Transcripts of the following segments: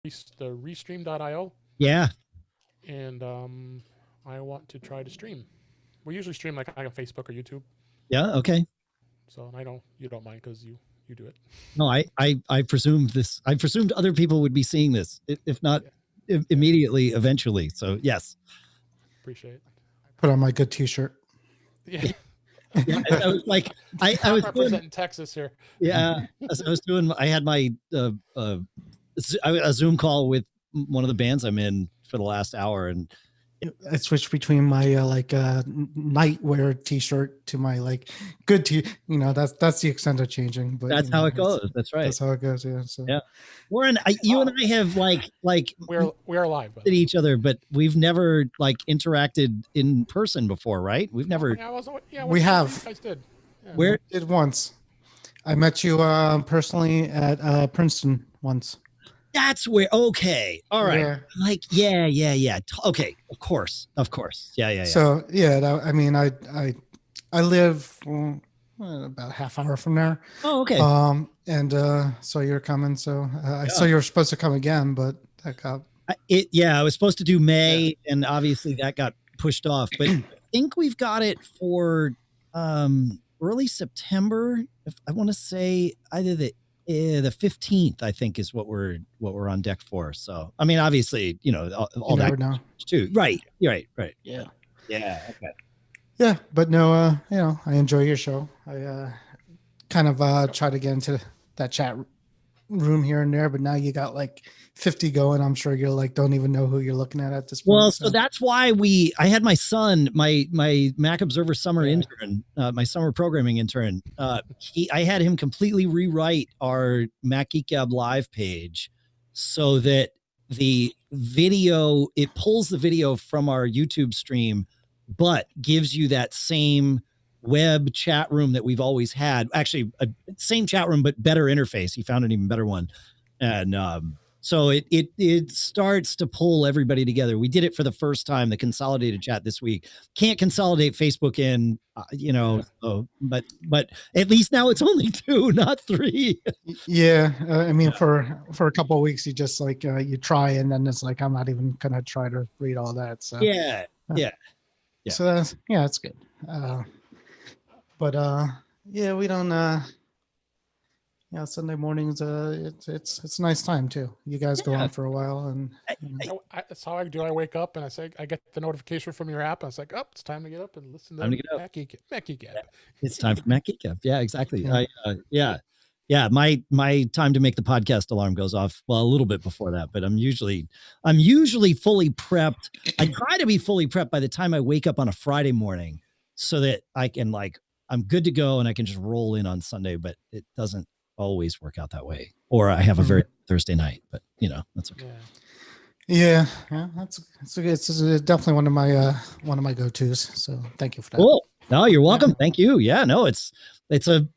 the restream.io, Yeah. and I want to try to stream. We usually stream like on Facebook or YouTube. Yeah. Okay. So I know you don't mind because you do it. No, I presumed this. I presumed other people would be seeing this, if not Yeah, immediately, eventually. So yes. appreciate it. Put on my good T-shirt. Yeah, Yeah. I was like, I I'm was doing, representing Texas here. yeah, as I was doing, I had my a Zoom call with one of the bands I'm in for the last hour, and I switched between my nightwear T-shirt to my like good T. That's the extent of changing. But that's how it goes. That's right. That's how it goes. Yeah. So Yeah. Warren, you and I have like we are live. at each other, but we've never like interacted in person before, right? We've never. We have. You guys did. Yeah. Where did once. I met you personally at Princeton once. That's where. Okay. All right. Yeah. Like, yeah. Okay. Of course. Yeah. So yeah, I mean, I live about a half hour from there. Oh, okay. And so you're coming. So I saw you were supposed to come again, but that got. I was supposed to do May, and obviously that got pushed off. But I think we've got it for early September. If I want to say either the 15th, I think, is what we're on deck for. So I mean, obviously, all you that know. too. Right. You're right. Yeah. Okay. Yeah, but no, I enjoy your show. I kind of try to get into that chat room here and there, but now you got like 50 going. I'm sure you're like, don't even know who you're looking at this point. Well, so that's why I had my son, my Mac Observer summer intern, my summer programming intern. I had him completely rewrite our Mac Geek Gab live page so that the video, it pulls the video from our YouTube stream, but gives you that same web chat room that we've always had. Actually, same chat room, but better interface. He found an even better one. And so it starts to pull everybody together. We did it for the first time, the consolidated chat this week. Can't consolidate Facebook in, so, but at least now it's only 2, not 3. Yeah, I mean, for a couple of weeks, you just like you try, and then it's like I'm not even gonna try to read all that. So Yeah. So that's it's good. But yeah, we don't. Sunday mornings. It's a nice time too. You guys go on for a while, and that's how I do. I wake up and I say I get the notification from your app. And it's like, oh, it's time to get up and listen to Mac Geek Gab. It's time for Mac Geek Gab. Yeah, exactly. My time to make the podcast alarm goes off. Well, a little bit before that, but I'm usually fully prepped. I try to be fully prepped by the time I wake up on a Friday morning, so that I can I'm good to go and I can just roll in on Sunday. But it doesn't always work out that way, or I have a very Thursday night. But that's okay. Yeah, it's definitely one of my go-tos. So thank you for that. Cool. No, you're welcome. Thank you. Yeah, no, it's a,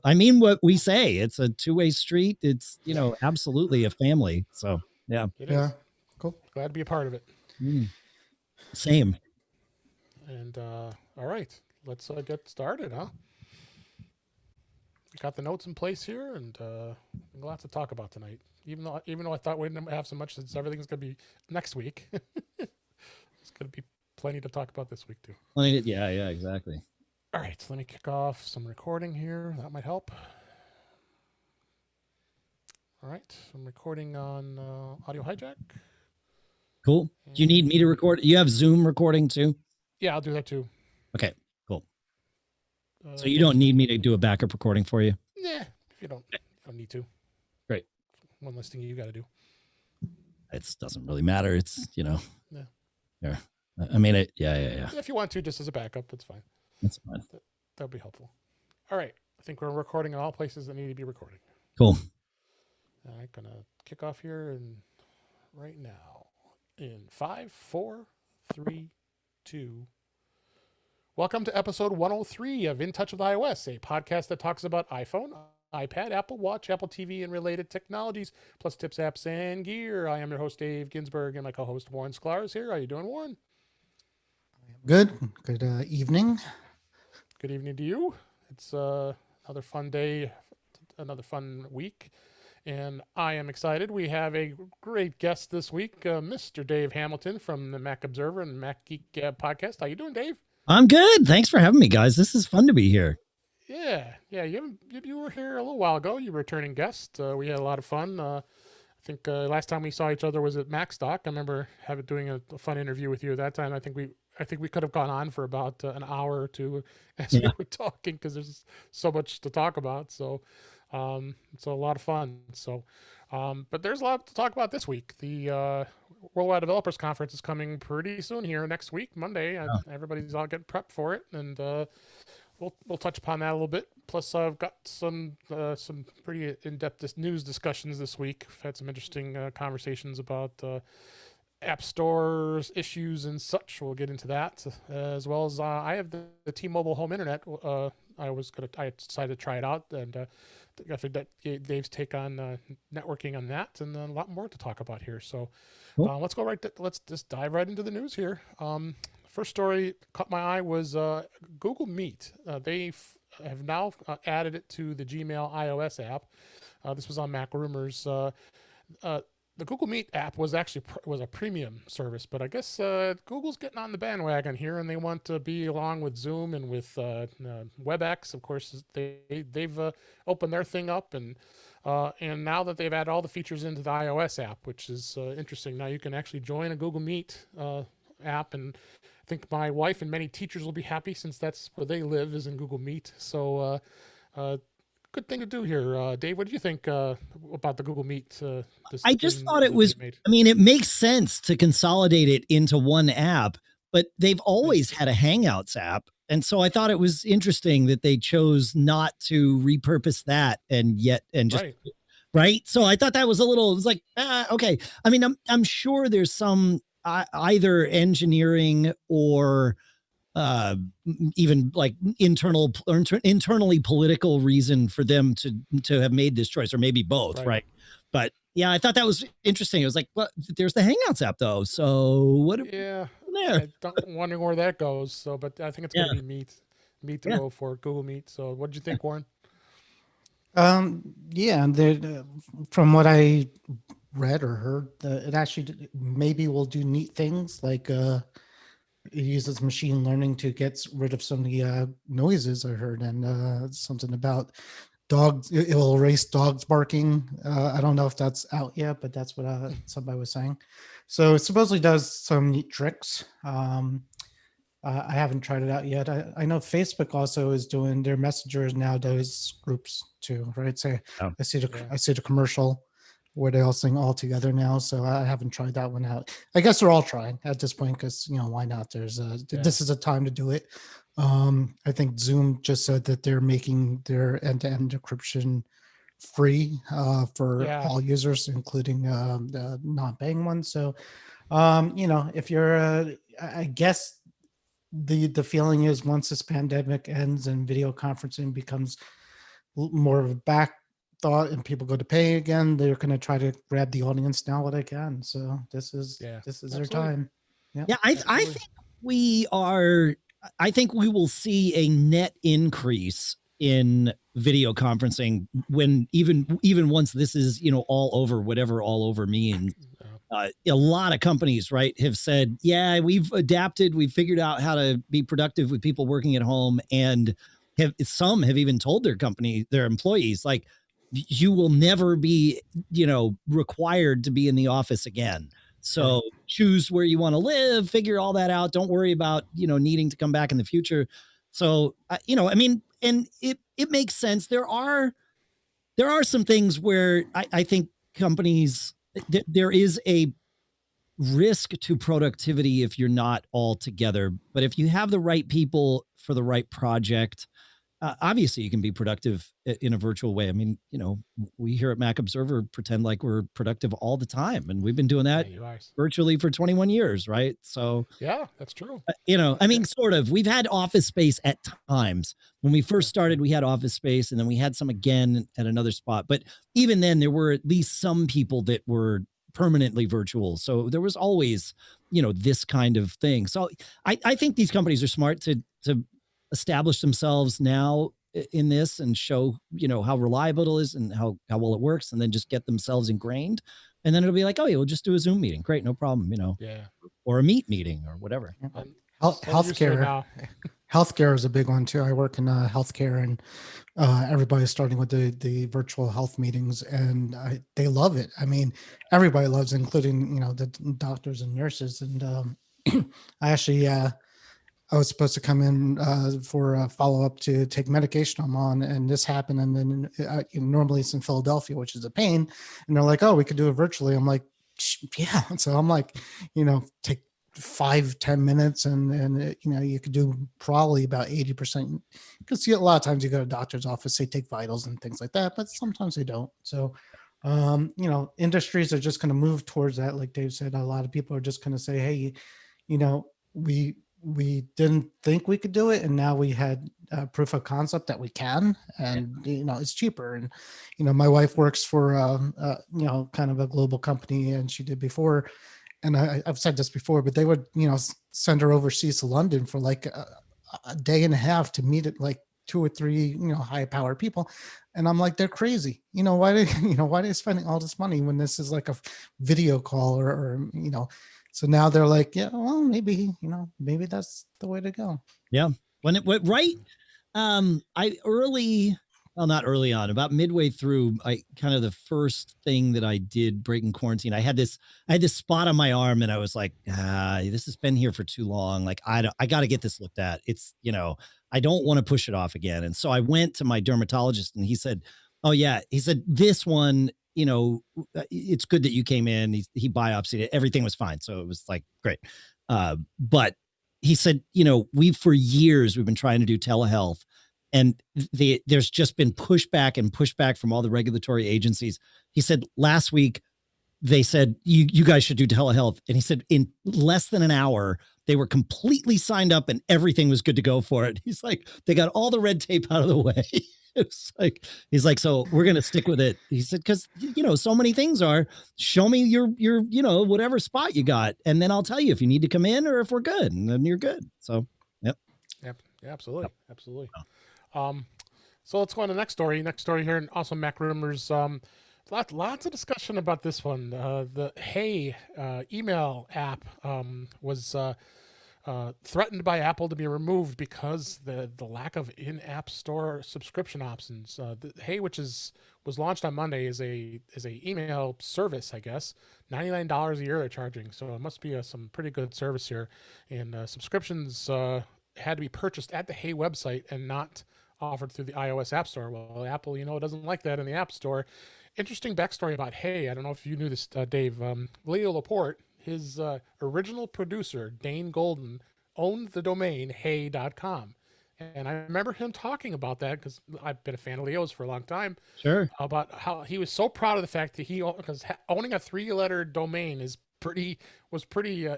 I mean what we say. It's a two-way street. It's, absolutely a family. So, yeah. Yeah. Cool. Glad to be a part of it. Same. And all right, let's get started, huh? Got the notes in place here, and lots to talk about tonight. Even though I thought we didn't have so much, since everything's going to be next week. It's going to be plenty to talk about this week too. Yeah, exactly. All right, so let me kick off some recording here. That might help. All right, I'm recording on Audio Hijack. Cool. Do you need me to record? You have Zoom recording too? Yeah, I'll do that too. Okay, cool. So you don't need me to do a backup recording for you? Yeah, if you don't need to. Great. One less thing you got to do. It doesn't really matter. It's, Yeah. I mean, yeah. If you want to, just as a backup, that's fine. That's fine. That'll be helpful. All right. I think we're recording in all places that need to be recording. Cool. All right. Going to kick off here and right now in 5, 4, 3, 2. Welcome to episode 103 of In Touch with iOS, a podcast that talks about iPhone, iPad, Apple Watch, Apple TV, and related technologies, plus tips, apps, and gear. I am your host, Dave Ginsburg, and my co-host, Warren Sklar, is here. How you doing, Warren? Good evening. Good evening to you. It's another fun day, another fun week. And I am excited. We have a great guest this week, Mr. Dave Hamilton from the Mac Observer and Mac Geek podcast. How you doing, Dave? I'm good. Thanks for having me, guys. This is fun to be here. Yeah. You were here a little while ago. You were a returning guest. We had a lot of fun. I think last time we saw each other was at MacStock. I remember doing a fun interview with you at that time. I think we could have gone on for about an hour or two as we Yeah. were talking because there's so much to talk about. So it's a lot of fun. So, but there's a lot to talk about this week. The Worldwide Developers Conference is coming pretty soon here next week, Monday. Oh. Everybody's all getting prepped for it, and we'll touch upon that a little bit. Plus, I've got some pretty in-depth news discussions this week. I've had some interesting conversations about app stores issues and such. We'll get into that as well as I have the T-Mobile home internet. I decided to try it out, and I think that Dave's take on networking on that, and then a lot more to talk about here. So Cool. let's just dive right into the news here. First story caught my eye was Google Meet. They have now added it to the Gmail iOS app. This was on Mac Rumors. The Google Meet app was actually was a premium service, but I guess Google's getting on the bandwagon here, and they want to be along with Zoom and with WebEx. Of course, they've opened their thing up, and now that they've added all the features into the iOS app, which is interesting. Now you can actually join a Google Meet app, and I think my wife and many teachers will be happy since that's where they live is in Google Meet. So. Good thing to do here, Dave. What do you think about the Google Meet? I just thought it was, I mean, it makes sense to consolidate it into one app, but they've always had a Hangouts app. And so I thought it was interesting that they chose not to repurpose that and just, right. So I thought that was it was like, okay. I mean, I'm sure there's some either engineering or even like internally political reason for them to have made this choice, or maybe both, right? But yeah, I thought that was interesting. It was like, well, there's the Hangouts app though, so what? Yeah, there. I'm wondering where that goes. So, but I think it's going to be Meet to go for Google Meet. So, what did you think, Warren? Yeah, from what I read or heard, it actually maybe will do neat things like it uses machine learning to get rid of some of the noises I heard, and something about dogs. It will erase dogs barking. I don't know if that's out yet, but that's what somebody was saying. So it supposedly does some neat tricks. I haven't tried it out yet. I know Facebook also is doing their messengers now does groups too, right? So I see the commercial where they all sing all together now. So I haven't tried that one out. I guess they're all trying at this point because, why not? This is a time to do it. I think Zoom just said that they're making their end-to-end encryption free for all users, including the non-paying ones. So, if you're, I guess the feeling is once this pandemic ends and video conferencing becomes more of a back thought and people go to pay again, they're going to try to grab the audience now what they can. So this is their time. I think we will see a net increase in video conferencing when even once this is all over, whatever all over means. A lot of companies, right, have said, yeah, we've adapted, we've figured out how to be productive with people working at home, and some have even told their employees, like, you will never be, required to be in the office again. So choose where you want to live, figure all that out. Don't worry about, needing to come back in the future. So, I mean, and it makes sense. There are some things where I think companies, there is a risk to productivity if you're not all together. But if you have the right people for the right project, obviously you can be productive in a virtual way. I mean, we here at Mac Observer pretend like we're productive all the time, and we've been doing that virtually for 21 years, right? So yeah, that's true. I mean, sort of. We've had office space at times. When we first started, we had office space, and then we had some again at another spot. But even then, there were at least some people that were permanently virtual. So there was always, this kind of thing. So I think these companies are smart to establish themselves now in this and show, how reliable it is and how well it works, and then just get themselves ingrained. And then it'll be like, oh yeah, we'll just do a Zoom meeting. Great, no problem, Yeah. or a Meet meeting or whatever. I'm so used to it Healthcare. now. Healthcare is a big one too. I work in healthcare, and everybody's starting with the virtual health meetings, and they love it. I mean, everybody loves it, including the doctors and nurses. And I actually I was supposed to come in for a follow up to take medication I'm on, and this happened. And then normally it's in Philadelphia, which is a pain. And they're like, "Oh, we could do it virtually." I'm like, "Yeah." So I'm like, take 5-10 minutes, and you could do probably about 80%, because a lot of times you go to a doctor's office, they take vitals and things like that, but sometimes they don't. So industries are just going to move towards that. Like Dave said, a lot of people are just going to say, hey, we didn't think we could do it, and now we had proof of concept that we can, and it's cheaper. And my wife works for kind of a global company, and she did before. And I've said this before, but they would, send her overseas to London for like a day and a half to meet at like 2 or 3, high power people. And I'm like, they're crazy. Why why are they spending all this money when this is like a video call or so now they're like, yeah, well, maybe that's the way to go. Yeah. When it went right, not early on, about midway through, the first thing that I did breaking quarantine, I had this spot on my arm, and I was like, this has been here for too long. Like, I got to get this looked at. It's, I don't want to push it off again. And so I went to my dermatologist, and he said, oh yeah, he said, this one, it's good that you came in. He biopsied it. Everything was fine. So it was like, great. But he said, for years, we've been trying to do telehealth, and there's just been pushback from all the regulatory agencies. He said last week, they said, you guys should do telehealth. And he said in less than an hour, they were completely signed up and everything was good to go for it. He's like, they got all the red tape out of the way. It's like, he's like, so we're going to stick with it. He said, cause so many things are, show me your, whatever spot you got. And then I'll tell you if you need to come in or if we're good, and then you're good. So, yep. Yep. Yeah, absolutely. Yep. Absolutely. So let's go on to the next story. Next story here in Awesome Mac Rumors. Lots of discussion about this one. The Hey email app was threatened by Apple to be removed because the lack of in-app store subscription options. The Hey, which was launched on Monday, is a email service, I guess. $99 a year they're charging, so it must be some pretty good service here. And subscriptions had to be purchased at the Hey website and not offered through the iOS App Store. Well, Apple, doesn't like that in the App Store. Interesting backstory about Hey. I don't know if you knew this, Dave. Leo Laporte, his original producer, Dane Golden, owned the domain hey.com. And I remember him talking about that because I've been a fan of Leo's for a long time. Sure. About how he was so proud of the fact that because owning a 3-letter domain was pretty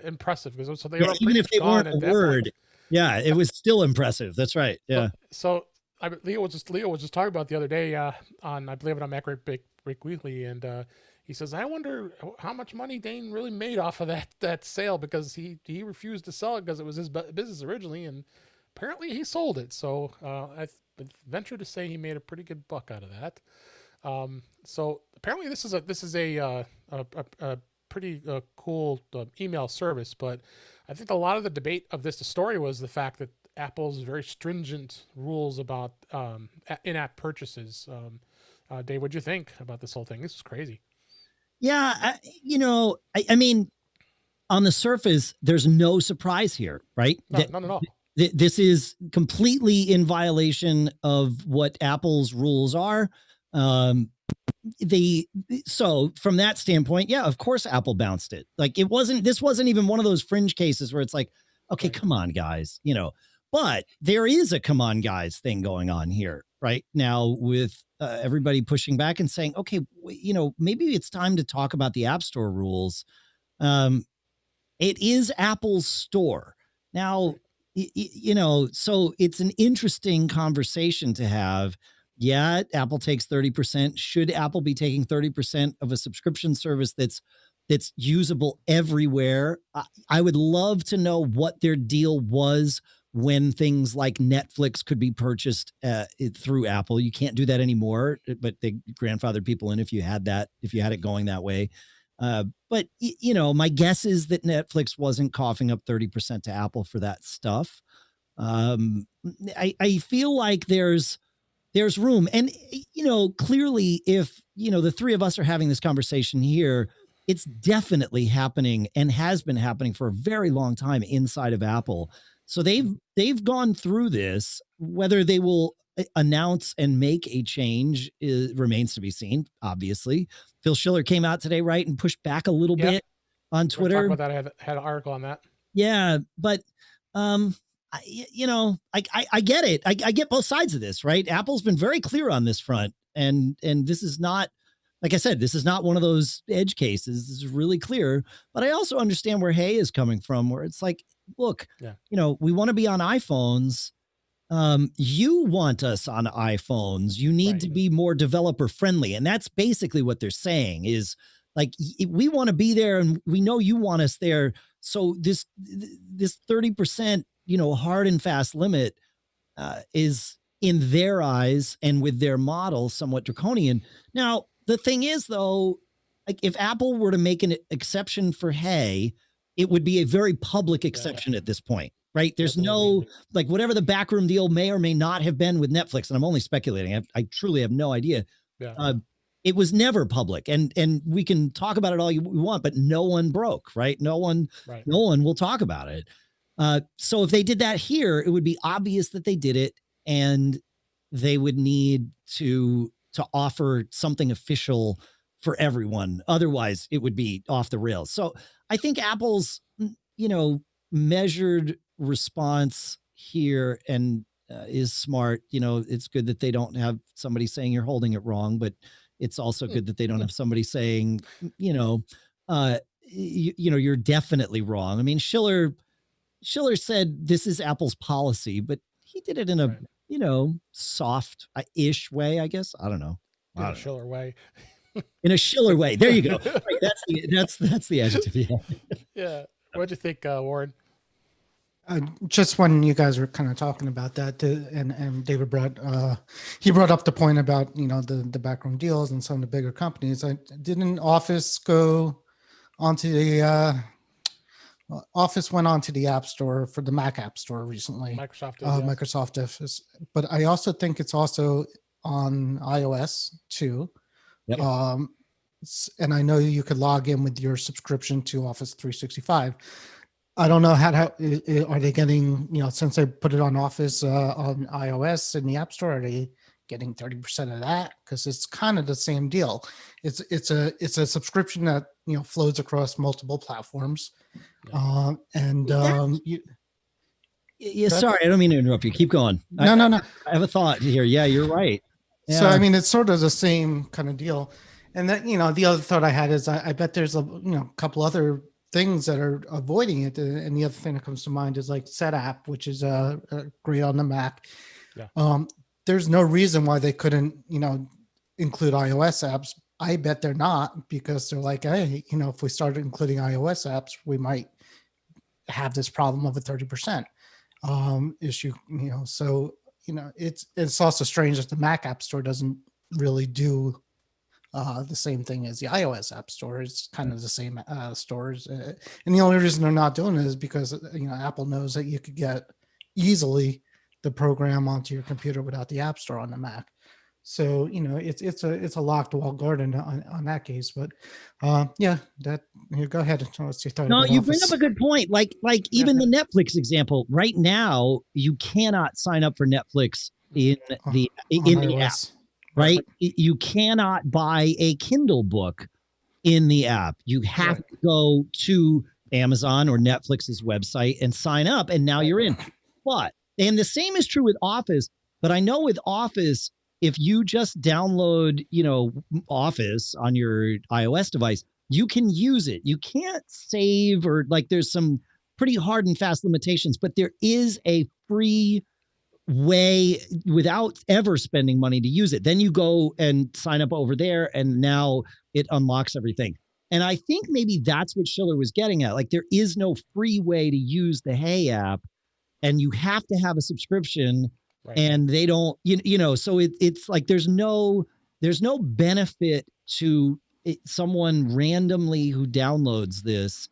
impressive. Because so they were even if they weren't a word. Point. Yeah, it was still impressive. That's right. Yeah. So Leo was just talking about the other day on, I believe it on Mac Break Weekly, and he says, I wonder how much money Dane really made off of that sale, because he refused to sell it because it was his business originally, and apparently he sold it. So I venture to say he made a pretty good buck out of that. So apparently this is a pretty cool email service, but I think a lot of the debate of the story was the fact that Apple's very stringent rules about in-app purchases. Dave, what'd you think about this whole thing? This is crazy. Yeah, I mean, on the surface, there's no surprise here, right? None at all. This is completely in violation of what Apple's rules are. So from that standpoint, yeah, of course Apple bounced it. Like this wasn't even one of those fringe cases where it's like, okay, right. Come on, guys, but there is a come on, guys thing going on here right now with everybody pushing back and saying, okay, maybe it's time to talk about the App Store rules. It is Apple's store now, so it's an interesting conversation to have. Yeah, Apple takes 30%. Should Apple be taking 30% of a subscription service that's usable everywhere? I would love to know what their deal was when things like Netflix could be purchased through Apple. You can't do that anymore, but they grandfathered people in if you had it going that way. But my guess is that Netflix wasn't coughing up 30% to Apple for that stuff. I feel like there's room. And, clearly if, the three of us are having this conversation here, it's definitely happening and has been happening for a very long time inside of Apple. So they've gone through this. Whether they will announce and make a change remains to be seen, obviously. Phil Schiller came out today, right, and pushed back a little bit on Twitter. Talk about that. I had an article on that. Yeah, but I get it. I get both sides of this, right? Apple's been very clear on this front, and this is not, like I said, this is not one of those edge cases. This is really clear. But I also understand where Hey is coming from, where it's like, look, we want to be on iPhones. You want us on iPhones. You need to be more developer friendly. And that's basically what they're saying is like, we want to be there and we know you want us there. So this 30%, hard and fast limit is in their eyes and with their model somewhat draconian. Now, the thing is, though, like if Apple were to make an exception for Hey, it would be a very public exception at this point, right? There's no, like whatever the backroom deal may or may not have been with Netflix, and I'm only speculating. I truly have no idea. It was never public, and we can talk about it all we want, but no one broke, right? No one will talk about it. So if they did that here, it would be obvious that they did it, and they would need to offer something official for everyone. Otherwise, it would be off the rails. So I think Apple's, measured response here and is smart. It's good that they don't have somebody saying you're holding it wrong, but it's also good that they don't have somebody saying, you're definitely wrong. I mean, Schiller said this is Apple's policy, but he did it in a, soft-ish way, I guess. I don't know. In a Schiller way. In a Schiller way. There you go. Right, that's the adjective. Yeah. What'd you think, Warren? Just when you guys were kind of talking about that, and David brought up the point about the backroom deals and some of the bigger companies. Didn't Office go onto the Office went onto the App Store for the Mac App Store recently. Microsoft Office, but I also think it's also on iOS too. Yep. And I know you could log in with your subscription to Office 365. I don't know how are they getting, since they put it on Office on iOS in the App Store, are they getting 30% of that? Because it's kind of the same deal. It's a subscription that flows across multiple platforms. Sorry, I don't mean to interrupt you. Keep going. No. I have a thought here. Yeah, you're right. Yeah. So I mean, it's sort of the same kind of deal. And that the other thought I had is I bet there's a couple other things that are avoiding it. And the other thing that comes to mind is like Setapp, which is great on the Mac. Yeah. There's no reason why they couldn't include iOS apps. I bet they're not, because they're like, hey, if we started including iOS apps, we might have this problem of a 30% issue. So it's also strange that the Mac App Store doesn't really do the same thing as the iOS App Store. It's kind of the same stores, and the only reason they're not doing it is because Apple knows that you could get easily the program onto your computer without the App Store on the Mac. So it's a locked wall garden on that case. But go ahead. No, you bring up a good point. Like even the Netflix example. Right now, you cannot sign up for Netflix in the app. Right? You cannot buy a Kindle book in the app. You have to go to Amazon or Netflix's website and sign up, and now you're in. And the same is true with Office. But I know with Office, if you just download, Office on your iOS device, you can use it. You can't save, or there's some pretty hard and fast limitations, but there is a free way without ever spending money to use it. Then you go and sign up over there, and now it unlocks everything. And I think maybe that's what Schiller was getting at. Like, there is no free way to use the Hey app. and you have to have a subscription, Right. and they don't, so it's like there's no benefit to someone randomly who downloads this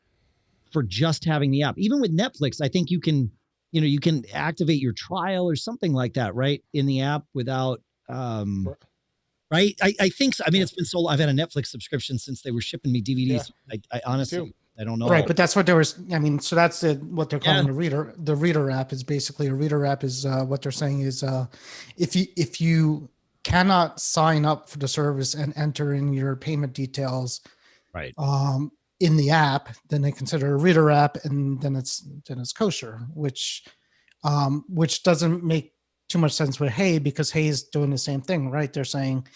for just having the app. Even with Netflix, I think you can activate your trial or something like that, right, in the app without right. I think so. I mean, it's been so long. I've had a Netflix subscription since they were shipping me DVDs. I honestly, I don't know. Right, but that's what there was. I mean, so that's what they're calling Yeah. the reader. The reader app is basically a reader app. Is what they're saying is if you cannot sign up for the service and enter in your payment details, Right. In the app, then they consider a reader app, and then it's kosher, which doesn't make too much sense with Hey, because Hey is doing the same thing, right? They're saying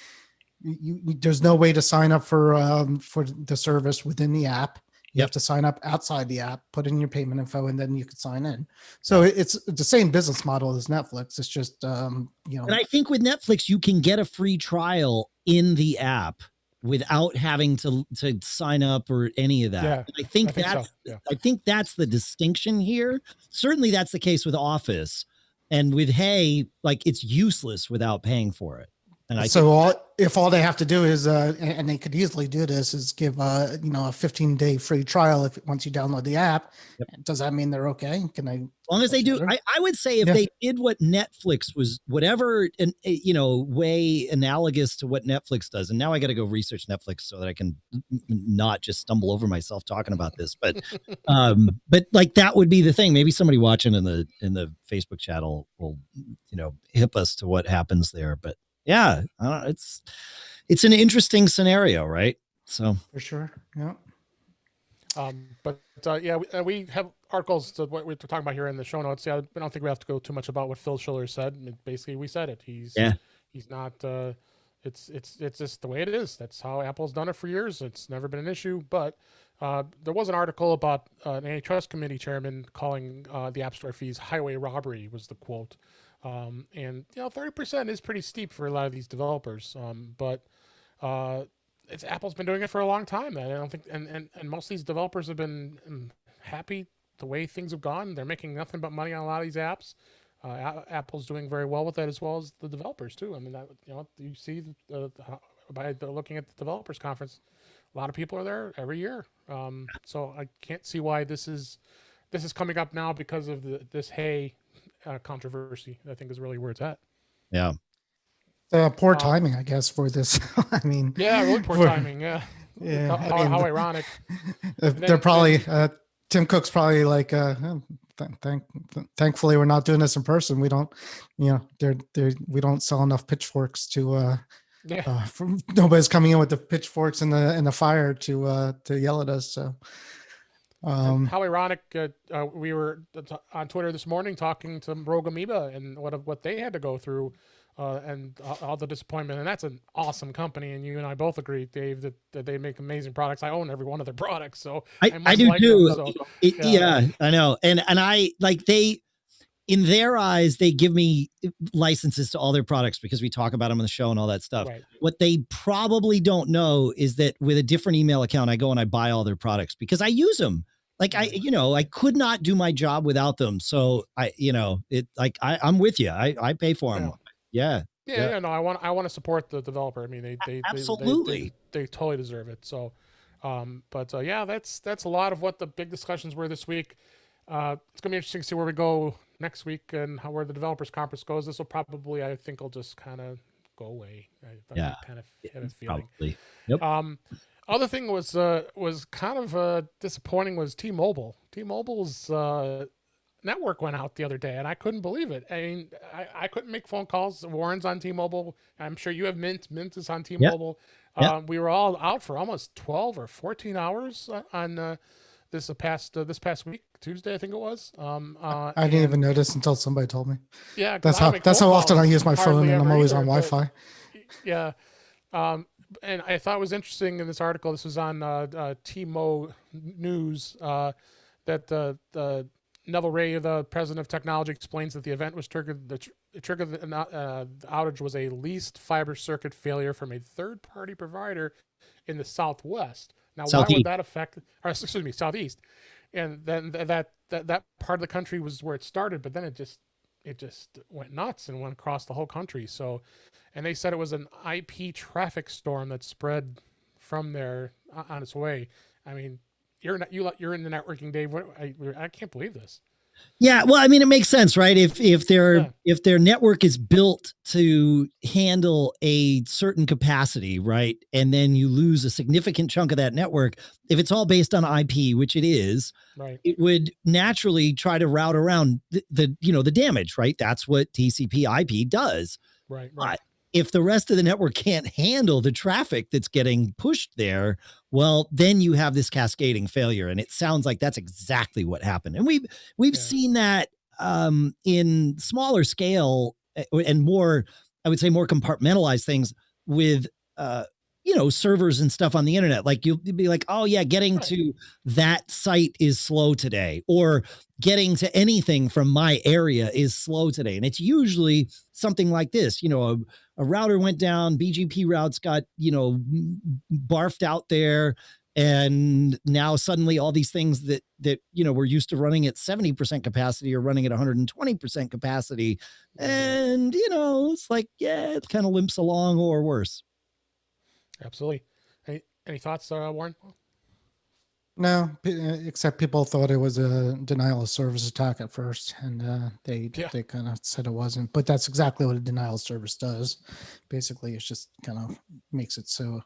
there's no way to sign up for the service within the app. You have to sign up outside the app, put in your payment info, and then you can sign in. So it's the same business model as Netflix. It's just And I think with Netflix, you can get a free trial in the app without having to sign up or any of that. Yeah, I think so. Yeah. I think that's the distinction here. Certainly that's the case with Office, and with Hey, like it's useless without paying for it. And if all they have to do is and they could easily do this, is give a 15-day free trial once you download the app. Does that mean they're okay? Can I? As long as they do, I would say if they did what Netflix was, whatever, way analogous to what Netflix does. And now I got to go research Netflix so that I can not just stumble over myself talking about this. But, but like that would be the thing. Maybe somebody watching in the Facebook channel will, hip us to what happens there. But yeah, it's an interesting scenario, right? So for sure, yeah. We have articles to what we're talking about here in the show notes. Yeah, I don't think we have to go too much about what Phil Schiller said. I mean, basically, we said it. He's not. It's just the way it is. That's how Apple's done it for years. It's never been an issue. But there was an article about an antitrust committee chairman calling the App Store fees highway robbery, was the quote. And 30% is pretty steep for a lot of these developers. But Apple's been doing it for a long time. I don't think, and most of these developers have been happy the way things have gone. They're making nothing but money on a lot of these apps. Apple's doing very well with that, as well as the developers too. I mean, you see by looking at the developers conference, a lot of people are there every year. So I can't see why this is coming up now because of this Hey controversy. I think is really where it's at. Yeah. Poor timing, I guess, for this. I mean, yeah, really poor timing. Yeah. How ironic. They're probably Tim Cook's probably like, thankfully we're not doing this in person. We don't, we don't sell enough pitchforks to. Nobody's coming in with the pitchforks and the fire to yell at us. So. How ironic! We were on Twitter this morning talking to Rogue Amoeba and what they had to go through. And all the disappointment, and that's an awesome company. And you and I both agree, Dave, that they make amazing products. I own every one of their products, so I do too. Them, so, yeah, I know. And I like in their eyes, they give me licenses to all their products because we talk about them on the show and all that stuff. Right. What they probably don't know is that with a different email account, I go and I buy all their products because I use them. Like I could not do my job without them. So I'm with you. I pay for them. Yeah. No, I want to support the developer. I mean, they absolutely they totally deserve it. So, that's a lot of what the big discussions were this week. It's gonna be interesting to see where we go next week and where the developers conference goes. This will probably, I think, will just kind of go away. I kind of have a feeling. Probably. Yep. Other thing was kind of disappointing was T-Mobile. T-Mobile's network went out the other day, and I couldn't believe it. I mean, I couldn't make phone calls. Warren's on T-Mobile. I'm sure you have Mint. Mint is on T-Mobile. Yep. We were all out for almost 12 or 14 hours on this past week, Tuesday, I think it was. I didn't even notice until somebody told me. Yeah, that's how often I use my phone, and I'm always on Wi-Fi. Yeah. And I thought it was interesting in this article. This was on T-Mo News that Neville Ray, the president of technology, explains that the event was triggered. The outage was a leased fiber circuit failure from a third-party provider in the Southwest. Now, why would that affect? Southeast. and then that part of the country was where it started, but then it just went nuts and went across the whole country. So, and they said it was an IP traffic storm that spread from there on its way. I mean, you're in the networking, Dave. I can't believe this. Yeah, well, I mean, it makes sense, right? If Yeah. their network is built to handle a certain capacity, right, and then you lose a significant chunk of that network, if it's all based on IP, which it is, Right. it would naturally try to route around the damage, right? That's what TCP/IP does. Right. But if the rest of the network can't handle the traffic that's getting pushed there, well, then you have this cascading failure. And it sounds like that's exactly what happened. And we've seen that in smaller scale and more, I would say, more compartmentalized things with servers and stuff on the internet. Like you'll be like, oh yeah, getting to that site is slow today, or getting to anything from my area is slow today. And it's usually something like this, a router went down, BGP routes got, barfed out there. And now suddenly all these things that we're used to running at 70% capacity are running at 120% capacity. And, it's like, yeah, it kind of limps along or worse. Absolutely. Any thoughts, Warren? No, except people thought it was a denial of service attack at first, and they kind of said it wasn't. But that's exactly what a denial of service does. Basically, it's just kind of makes it so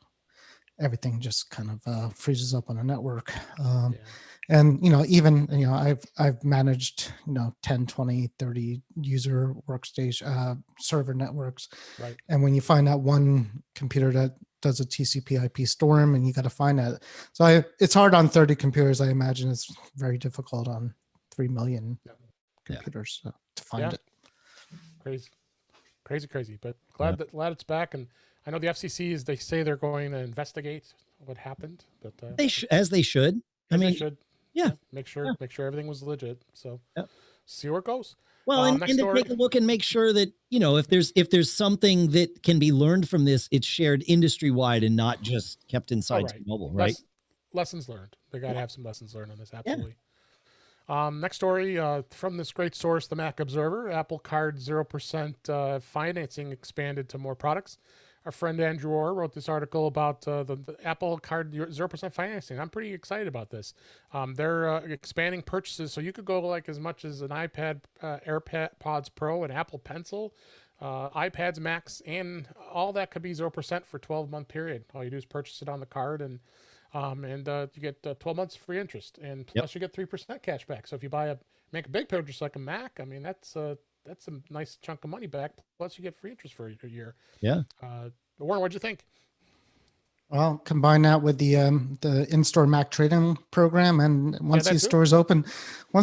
everything just kind of freezes up on a network. And even I've managed 10, 20, 30 user workstation server networks, right? And when you find that one computer that does a TCP/IP storm, and you got to find that, so it's hard on 30 computers. I imagine it's very difficult on 3 million computers to find it. Crazy. But glad it's back, and I know the FCC they say they're going to investigate what happened, but as they should. They should. Yeah. Make sure everything was legit. So see where it goes. Well, and to take a look and make sure that, if there's something that can be learned from this, it's shared industry wide and not just kept inside T-Mobile, right? Lessons learned. They got to have some lessons learned on this. Absolutely. Next story from this great source, the Mac Observer. Apple Card 0% financing expanded to more products. Our friend Andrew Orr wrote this article about the Apple Card 0% financing. I'm pretty excited about this. They're expanding purchases, so you could go like as much as an iPad, AirPods Pro, an Apple Pencil, iPads, Macs, and all that could be 0% for 12-month period. All you do is purchase it on the card, and you get 12 months free interest, and plus you get 3% cash back. So if you make a big purchase like a Mac, I mean that's a nice chunk of money back. Plus you get free interest for a year. Yeah. Warren, what'd you think? Well, combine that with the in-store Mac trading program, and once these stores open, I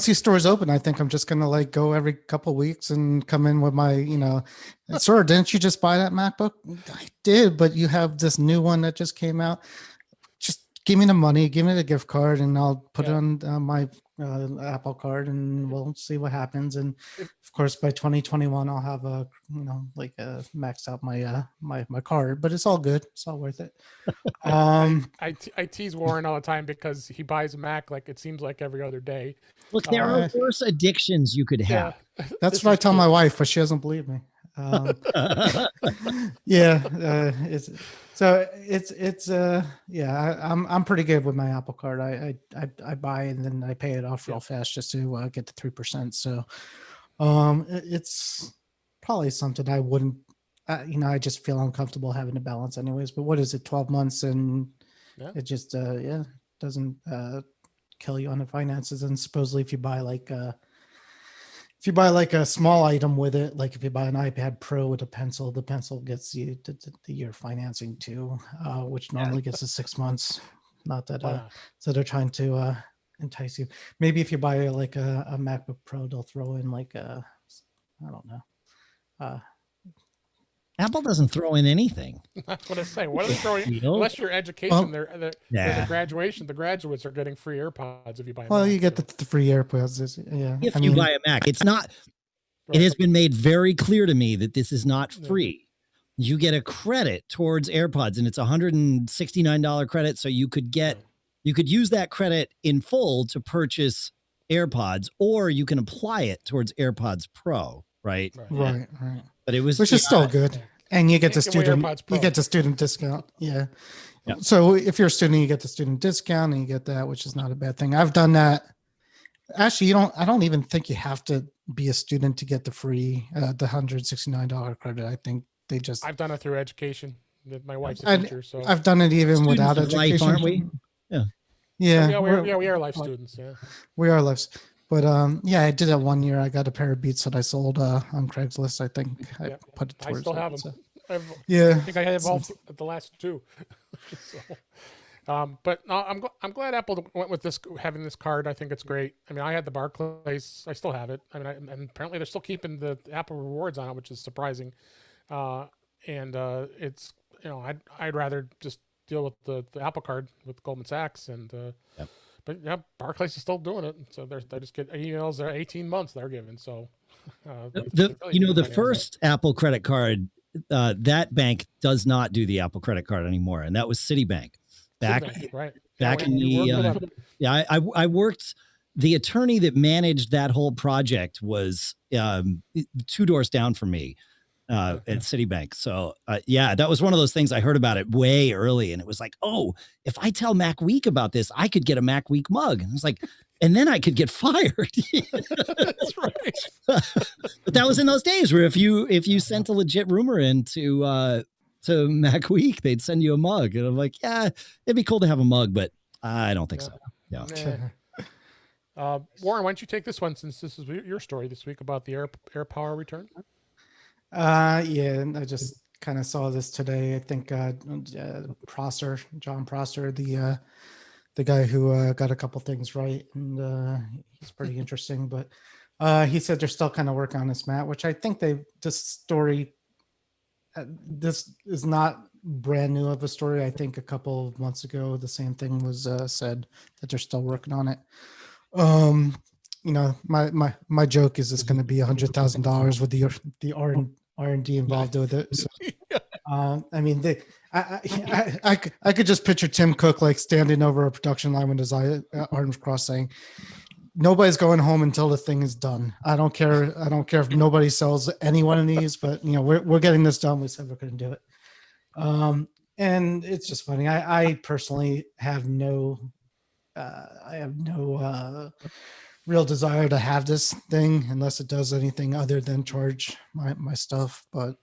think I'm just gonna go every couple of weeks and come in with my, sir, didn't you just buy that MacBook? I did, but you have this new one that just came out. Just give me the money, give me the gift card, and I'll put it on my Apple Card, and we'll see what happens. And of course, by 2021, I'll have maxed out my card, but it's all good. It's all worth it. I tease Warren all the time because he buys a Mac it seems like every other day. Look, there are worse addictions you could have. That's what I tell my wife, but she doesn't believe me. I'm pretty good with my Apple Card. I buy and then I pay it off real fast just to get the 3%. So it's probably something I wouldn't I just feel uncomfortable having to balance anyways. But what is it, 12 months, and it just doesn't kill you on the finances. And supposedly if you buy a small item with it, like if you buy an iPad Pro with a pencil, the pencil gets you the year financing too, which normally gets to 6 months. Not that so they're trying to entice you. Maybe if you buy a MacBook Pro, they'll throw in I don't know. Apple doesn't throw in anything. That's what I say. What are they throwing in? Unless your education, there's a graduation. The graduates are getting free AirPods if you buy a Mac. You get the free AirPods. Yeah. If you buy a Mac, it's not. Right. It has been made very clear to me that this is not free. You get a credit towards AirPods, and it's $169 credit, so you could get You could use that credit in full to purchase AirPods, or you can apply it towards AirPods Pro, right? Right. But it was, Which is still good. And you get the student discount. Yeah. Yeah. So if you're a student, you get the student discount and you get that, which is not a bad thing. I've done that. Actually, I don't even think you have to be a student to get the free, the $169 credit. I think they just, I've done it through education. My wife's a teacher, so I've done it even students without of education. life, aren't we? Yeah. we are life students. Yeah. We are lives. But I did it 1 year. I got a pair of Beats that I sold on Craigslist. I think I put it towards I still have that, them. so. I think I have all the last two. But I'm glad Apple went with this, having this card. I think it's great. I mean, I had the Barclays. I still have it. I mean, and apparently they're still keeping the Apple rewards on it, which is surprising. It's, I'd rather just deal with the Apple card with Goldman Sachs but yeah, Barclays is still doing it. So they just get emails. They're 18 months they're given. So the first Apple credit card, that bank does not do the Apple credit card anymore, and that was Citibank. Back in the I worked. The attorney that managed that whole project was 2 doors down from me at Citibank. So that was one of those things. I heard about it way early, and it was like, oh, if I tell Mac Week about this, I could get a Mac Week mug. And it's like, and then I could get fired. That's right. But that was in those days where if you sent a legit rumor into to Mac Week, they'd send you a mug. And I'm like, yeah, it'd be cool to have a mug, but I don't think so. No. Warren, why don't you take this one, since this is your story this week about the AirPower return? I just kind of saw this today. I think John Prosser, the guy who got a couple things right, and he's pretty interesting. But he said they're still kind of working on this, Matt, which I think this story. This is not brand new of a story. I think a couple of months ago, the same thing was said, that they're still working on it. My joke is it's going to be $100,000 with the R&D involved with it. So, I mean, I could just picture Tim Cook like standing over a production line with his arms crossed, saying, "Nobody's going home until the thing is done. I don't care if nobody sells any one of these, but we're getting this done. We said we're going to do it." And it's just funny. I personally have no real desire to have this thing unless it does anything other than charge my stuff. But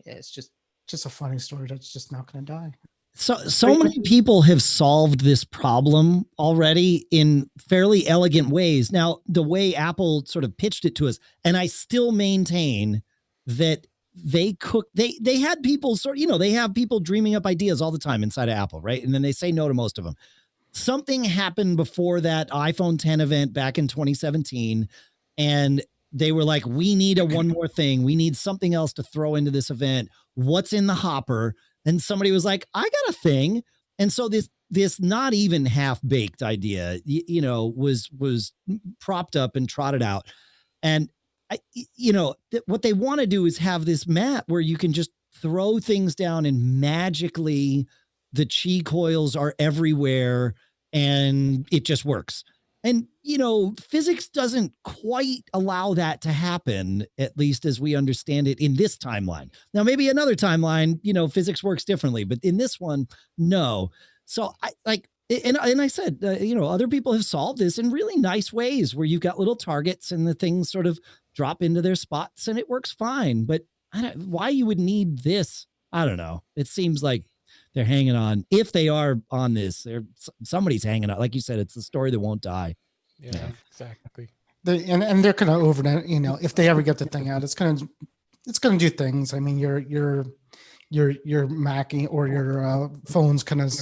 it's just a funny story that's just not going to die. So many people have solved this problem already in fairly elegant ways. Now, the way Apple sort of pitched it to us, and I still maintain that they had people they have people dreaming up ideas all the time inside of Apple, right? And then they say no to most of them. Something happened before that iPhone 10 event back in 2017, and they were like, we need one more thing. We need something else to throw into this event. What's in the hopper? And somebody was like, I got a thing. And so this not even half-baked idea, was propped up and trotted out. And what they want to do is have this mat where you can just throw things down and magically the Qi coils are everywhere and it just works. And, physics doesn't quite allow that to happen, at least as we understand it in this timeline. Now, maybe another timeline, physics works differently, but in this one, no. So I said, other people have solved this in really nice ways where you've got little targets and the things sort of drop into their spots and it works fine. But why you would need this, I don't know. It seems like they're hanging on. If they are on this, somebody's hanging on. Like you said, it's the story that won't die. Yeah. Exactly. And they're going to if they ever get the thing out, it's going to do things. I mean, your Mac or your phone's going to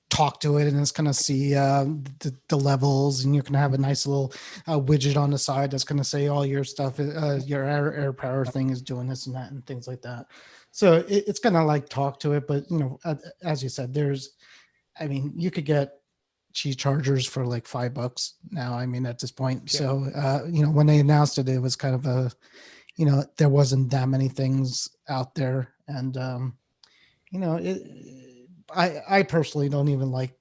talk to it, and it's going to see the levels, and you're going to have a nice little widget on the side that's going to say all your stuff. Your AirPower thing is doing this and that and things like that. So it's going to talk to it. But, as you said, you could get Qi chargers for like $5 now. I mean, at this point. Yeah. So, when they announced it, it was kind of there wasn't that many things out there. And, I personally don't even like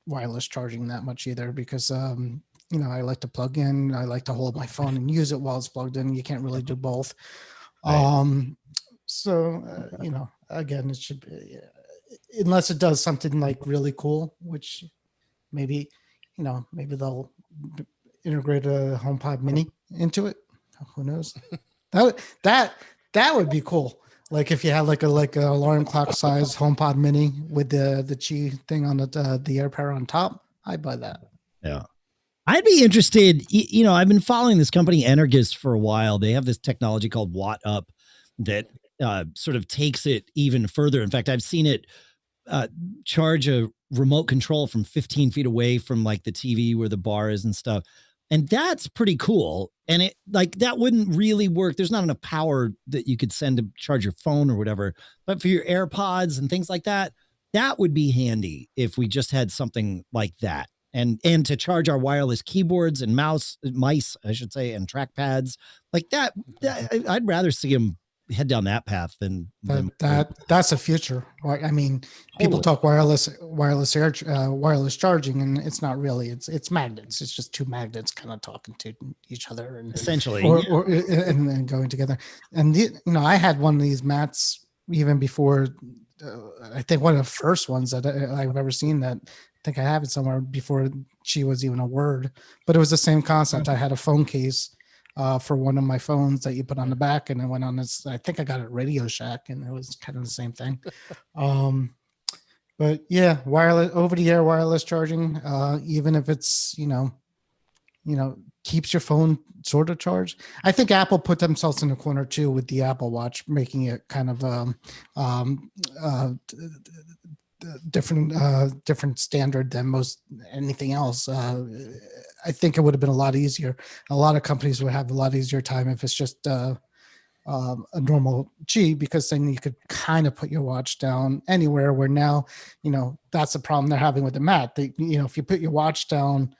wireless charging that much either because I like to plug in. I like to hold my phone and use it while it's plugged in. You can't really do both. Right. So again, it should be, unless it does something like really cool, which maybe maybe they'll integrate a HomePod Mini into it. Who knows? That would be cool. Like if you had like a alarm clock size HomePod Mini with the Qi thing on the AirPower on top, I'd buy that. Yeah. I'd be interested. I've been following this company Energous for a while. They have this technology called Watt Up that sort of takes it even further. In fact, I've seen it charge a remote control from 15 feet away from like the TV where the bar is and stuff. And that's pretty cool. And it like that wouldn't really work. There's not enough power that you could send to charge your phone or whatever. But for your AirPods and things like that, that would be handy if we just had something like that. And to charge our wireless keyboards and mice, I should say, and trackpads like that. I'd rather see them head down that path than that's a future. I mean, people talk wireless charging, and it's not really. It's magnets. It's just two magnets kind of talking to each other, and essentially, and then going together. And I had one of these mats even before. I think one of the first ones that I've ever seen that. I think I have it somewhere before she was even a word, but it was the same concept. I had a phone case for one of my phones that you put on the back, and it went on this. I think I got it at Radio Shack, and it was kind of the same thing. But yeah, wireless over-the-air wireless charging, even if it's keeps your phone sort of charged. I think Apple put themselves in a corner too with the Apple Watch, making it kind of different standard than most anything else. I think it would have been a lot easier. A lot of companies would have a lot easier time if it's just a normal Qi, because then you could kind of put your watch down anywhere. Where now, that's the problem they're having with the mat. If you put your watch down,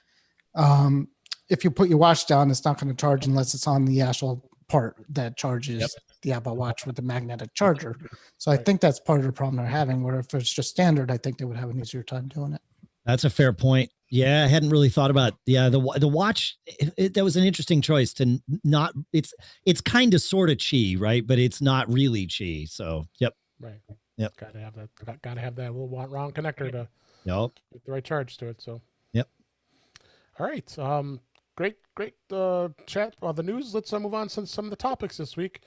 it's not going to charge unless it's on the actual part that charges the Apple Watch with the magnetic charger. So I think that's part of the problem they're having, where if it's just standard, I think they would have an easier time doing it. That's a fair point. Yeah, I hadn't really thought about the watch. That was an interesting choice to not. It's kind of sort of Qi, right? But it's not really Qi. So right. Yep. Got to have that little round connector to get the right charge to it. So all right. Great chat on the news. Let's move on to some of the topics this week.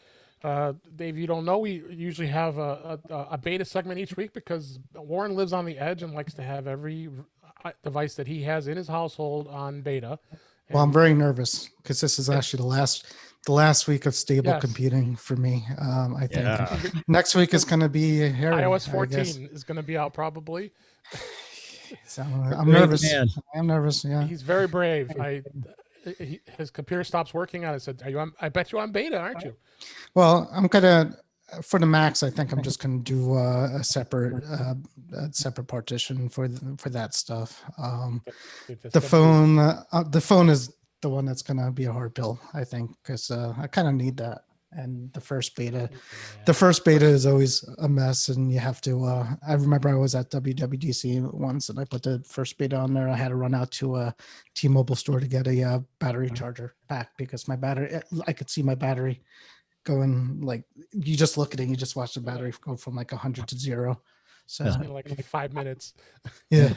Dave, you don't know, we usually have a beta segment each week because Warren lives on the edge and likes to have every device that he has in his household on beta. Well, I'm very nervous because this is actually the last week of stable computing for me. I think next week is going to be hairy, iOS 14 is going to be out probably. So I'm nervous. I'm nervous. Yeah, he's very brave. His computer stops working on it. Said, I bet you're on beta, aren't you? Well, I'm gonna for the Macs. I think I'm just gonna do a separate partition for that stuff. The phone is the one that's gonna be a hard pill, I think, because I kind of need that. And the first beta is always a mess, and you have to. I remember I was at WWDC once, and I put the first beta on there. I had to run out to a T-Mobile store to get a battery charger pack because my battery. I could see my battery going like you just look at it, and you just watch the battery go from like 100 to 0. So in like 5 minutes. Yeah,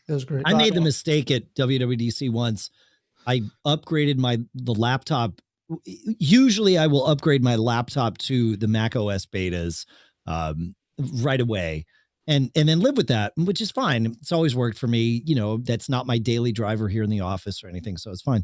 it was great. I made the mistake at WWDC once. I upgraded the laptop. Usually I will upgrade my laptop to the Mac OS betas right away and then live with that, which is fine. It's always worked for me. That's not my daily driver here in the office or anything. So it's fine.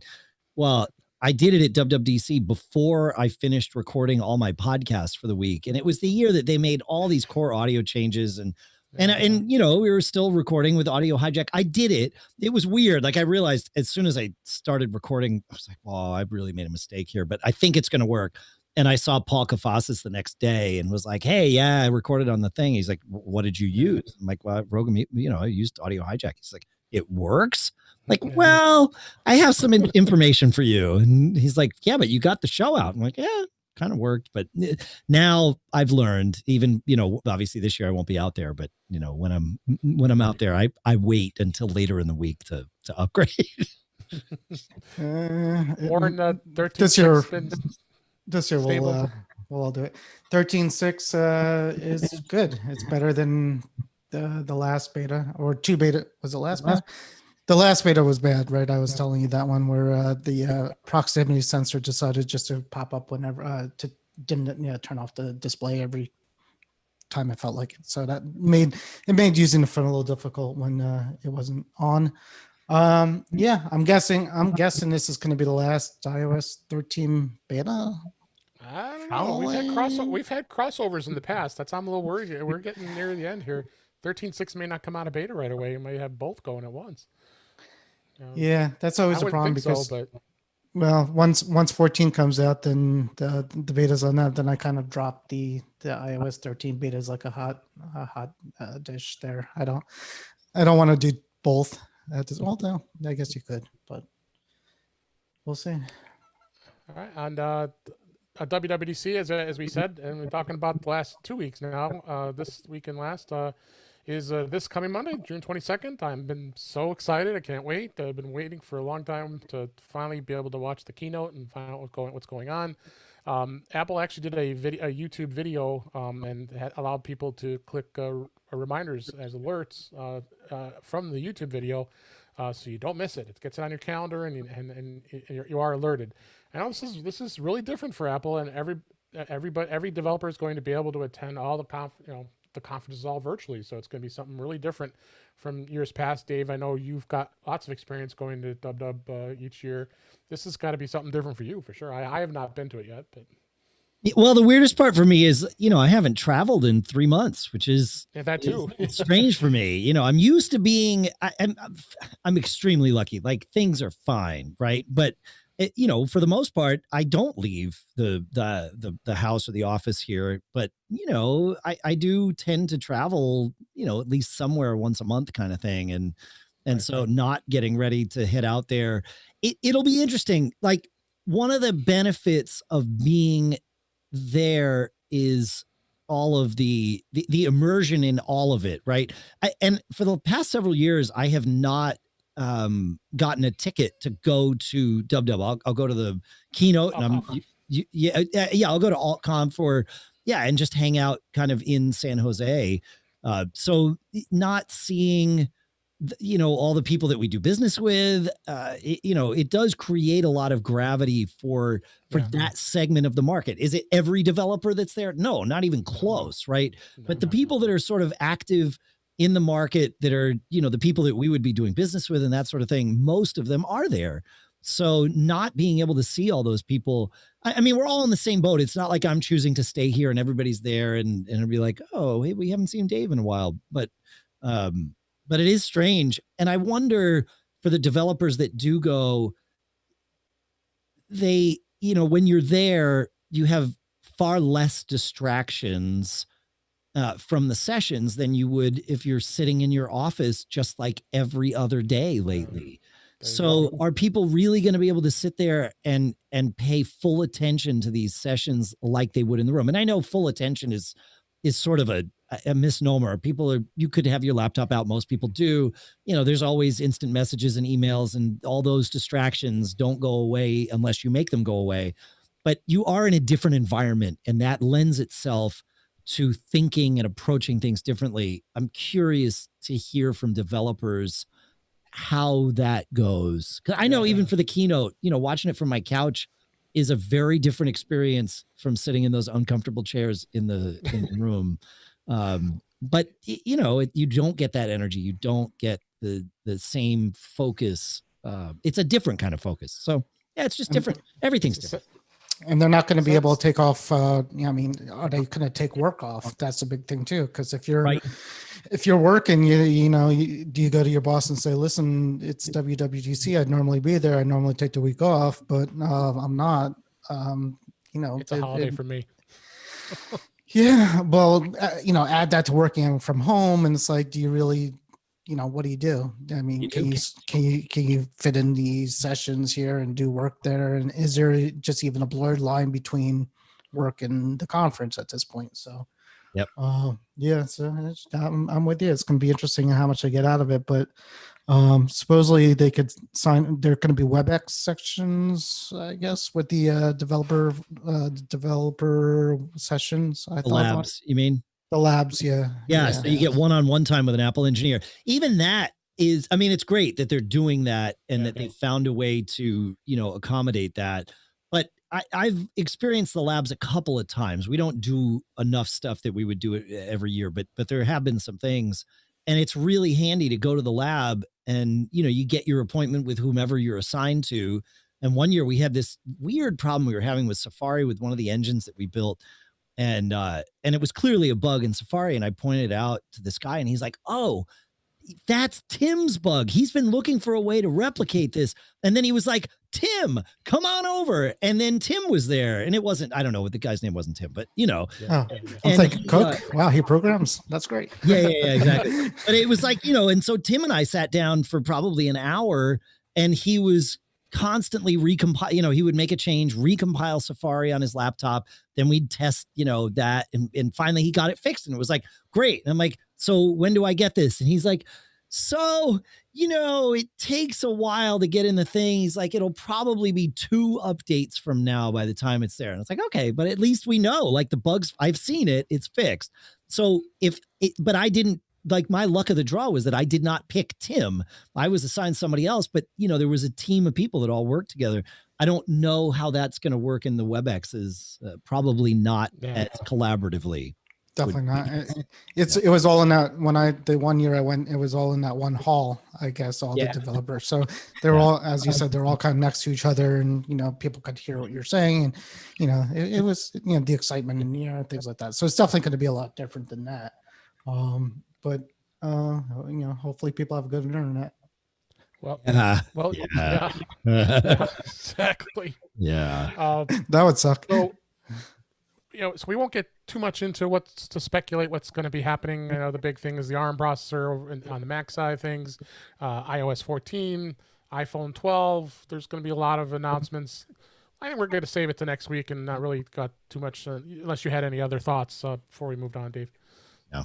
Well, I did it at WWDC before I finished recording all my podcasts for the week. And it was the year that they made all these core audio changes and we were still recording with Audio Hijack. I did it. It was weird. Like I realized as soon as I started recording, I was like, "Well, I really made a mistake here, but I think it's going to work." And I saw Paul Kafasis the next day and was like, "Hey, yeah, I recorded on the thing." He's like, "What did you use?" I'm like, "Well, Rogan, I used Audio Hijack." He's like, "It works?" Like, well, I have some information for you. And he's like, "Yeah, but you got the show out." I'm like, "Yeah, kind of worked. But now I've learned, even, obviously this year I won't be out there, but when I'm out there, I wait until later in the week to upgrade. Warren, this year 13.6 been this year stable. we'll all do it. 13.6 is good. It's better than the last beta, or 2 beta. Was it last beta? The last beta was bad, right? I was telling you that one where the proximity sensor decided just to pop up whenever didn't turn off the display every time I felt like it. So that made using the phone a little difficult when it wasn't on. Yeah, I'm guessing this is going to be the last iOS 13 beta. I don't know. We've had crossovers in the past. That's I'm a little worried. We're getting near the end here. 13.6 may not come out of beta right away. You may have both going at once. Yeah, that's always a problem because, but well, once 14 comes out, then the betas on that, then I kind of drop the iOS 13 beta is like a hot dish there. I don't want to do both. Well, no, I guess you could, but we'll see. All right, and WWDC, as we said, and we're talking about the last 2 weeks now. This week and last is this coming Monday, June 22nd. I've been so excited. I can't wait. I've been waiting for a long time to finally be able to watch the keynote and find out what's going on. Apple actually did a YouTube video and allowed people to click reminders as alerts from the YouTube video, so you don't miss it. It gets it on your calendar, and you are alerted. I know this is really different for Apple, and every developer is going to be able to attend all the conferences all virtually. So it's going to be something really different from years past. Dave, I know you've got lots of experience going to DubDub each year. This has got to be something different for you for sure. I have not been to it yet, but. Well, the weirdest part for me is, I haven't traveled in 3 months, which is that too. It's strange for me. I'm used to being, I'm extremely lucky. Like, things are fine, right? But for the most part, I don't leave the house or the office here. But I do tend to travel, at least somewhere once a month, kind of thing. And so not getting ready to head out there, it'll be interesting. Like, one of the benefits of being there is all of the immersion in all of it, right? And for the past several years, I have not gotten a ticket to go to DubDub. I'll go to the keynote, and I'll go to AltConf and just hang out kind of in San Jose. So not seeing all the people that we do business with, it does create a lot of gravity for that segment of the market. Is it every developer that's there? No, not even close, right? But the people that are sort of active in the market, that are, the people that we would be doing business with and that sort of thing, most of them are there. So not being able to see all those people, I mean, we're all in the same boat. It's not like I'm choosing to stay here and everybody's there and it'll be like, oh, hey, we haven't seen Dave in a while. But it is strange. And I wonder, for the developers that do go, they, when you're there, you have far less distractions from the sessions than you would if you're sitting in your office just like every other day lately. So are people really going to be able to sit there and pay full attention to these sessions like they would in the room? And I know full attention is sort of a misnomer. You could have your laptop out. Most people do. There's always instant messages and emails, and all those distractions don't go away unless you make them go away. But you are in a different environment, and that lends itself to thinking and approaching things differently. I'm curious to hear from developers how that goes. 'Cause I know even for the keynote, watching it from my couch is a very different experience from sitting in those uncomfortable chairs in the room. But you don't get that energy. You don't get the same focus. It's a different kind of focus. So yeah, it's just different. Everything's different. And they're not going to be able to take off. Are they going to take work off? That's a big thing too. Because if you're working, do you go to your boss and say, "Listen, it's WWDC. I'd normally be there. I normally take the week off, but I'm not." It's a holiday for me. Yeah, well, add that to working from home, and it's like, do you really? What do you do? I mean, can you fit in these sessions here and do work there? And is there just even a blurred line between work in the conference at this point. So, Yep. yeah, so I'm with you. It's going to be interesting how much I get out of it, but supposedly they could sign. There are going to be WebEx sections, I guess, with the developer sessions. I The thought labs, you mean? the labs, yeah, Yeah, so you get one-on-one time with an Apple engineer. Even that is, I mean, it's great that they're doing that and that they found a way to, accommodate that. But I've experienced the labs a couple of times. We don't do enough stuff that we would do it every year, but there have been some things, and it's really handy to go to the lab and you get your appointment with whomever you're assigned to. And one year we had this weird problem we were having with Safari with one of the engines that we built. And it was clearly a bug in Safari. And I pointed it out to this guy and he's like, oh, that's Tim's bug. He's been looking for a way to replicate this. And then he was like, Tim, come on over. And then Tim was there. And it wasn't, I don't know what the guy's name wasn't Tim, but I'm thinking Cook. Wow, he programs. That's great. Yeah, exactly. But it was like, and so Tim and I sat down for probably an hour and he was constantly recompile, he would make a change, recompile Safari on his laptop. Then we'd test, that. And finally he got it fixed and it was like, great. And I'm like, so when do I get this? And he's like, so, it takes a while to get in the thing. He's like, it'll probably be 2 updates from now by the time it's there. And it's like, okay, but at least we know, like the bugs, I've seen it, it's fixed. So but I didn't, like my luck of the draw was that I did not pick Tim. I was assigned somebody else, but there was a team of people that all worked together. I don't know how that's going to work in the WebExes. Probably not as collaboratively. Definitely not. It was all in that the 1 year I went, it was all in that one hall, I guess, all the developers. So they're all, as you said, they're all kind of next to each other and, people could hear what you're saying. And, it was, the excitement and, things like that. So it's definitely going to be a lot different than that. But hopefully people have good internet. Well, yeah. Exactly. Yeah. That would suck. So, so we won't get too much into speculate what's going to be happening. The big thing is the ARM processor on the Mac side of things, iOS 14, iPhone 12. There's going to be a lot of announcements. I think we're going to save it to next week and not really got too much, unless you had any other thoughts before we moved on, Dave. No.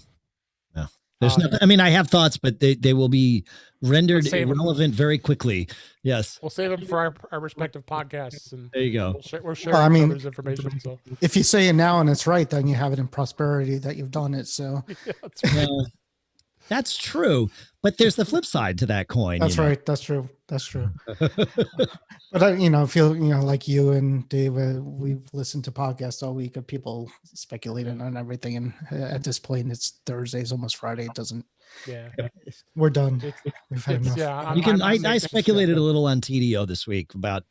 There's nothing. I mean, I have thoughts, but they will be rendered irrelevant very quickly. Yes. We'll save them for our respective podcasts. And there you go. We'll share each other's information. So if you say it now and it's right, then you have it in prosperity that you've done it. So that's right. That's true. But there's the flip side to that coin. That's right. That's true. That's true. But I feel, like you and Dave, we've listened to podcasts all week of people speculating on everything. And at this point, it's Thursday, it's almost Friday. It doesn't. Yeah. We're done. We've had enough. Yeah. I speculated a little on TDO this week about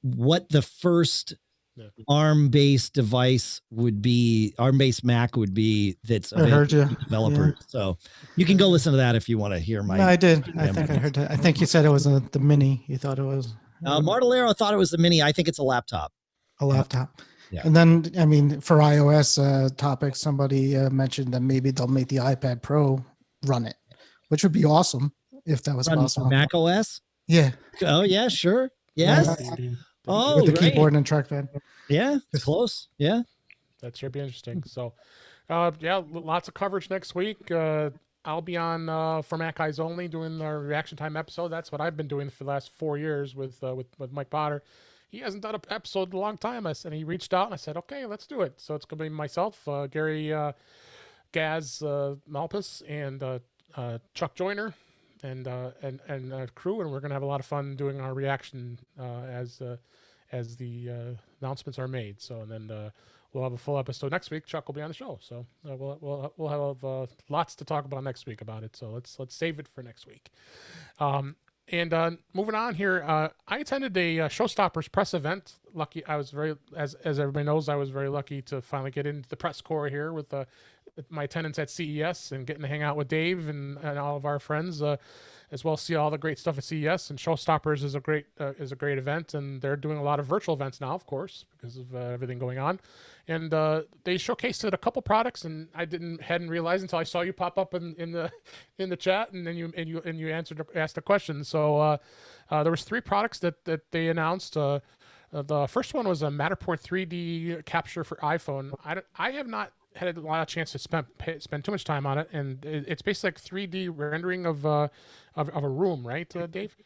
what the first ARM-based device would be, ARM-based Mac would be that's available to developers. Yeah. So you can go listen to that if you want to hear my. No, I did. I think I heard that. I think you said it was the Mini. You thought it was. Martellero thought it was the Mini. I think it's a laptop. A laptop. Yeah. And then, for iOS topics, somebody mentioned that maybe they'll make the iPad Pro run it, which would be awesome if that was possible. Mac OS? Yeah. Oh, yeah, sure. Yes. With the keyboard and trackpad. Yeah, it's close. Yeah. That should be interesting. So, lots of coverage next week. I'll be on for Mac Eyes Only doing our reaction time episode. That's what I've been doing for the last 4 years with Mike Potter. He hasn't done an episode in a long time. And he reached out and I said, okay, let's do it. So it's going to be myself, Gary Gaz Malpas, and Chuck Joyner, and crew, and we're going to have a lot of fun doing our reaction as the announcements are made. So, and then we'll have a full episode next week. Chuck will be on the show, so we'll have lots to talk about next week about it. So let's save it for next week. And moving on here, I attended a Showstoppers press event. Lucky, I was as everybody knows, I was very lucky to finally get into the press corps here with my attendance at CES and getting to hang out with Dave and all of our friends, as well as see all the great stuff at CES. And Showstoppers is a great event, and they're doing a lot of virtual events now, of course, because of everything going on. And they showcased a couple products, and I hadn't realized until I saw you pop up in the chat, and then you asked a question. So there was 3 products that they announced. The first one was a Matterport 3D capture for iPhone. I have not had a lot of chance to spend too much time on it, and it's basically like 3D rendering of a room, right, Dave?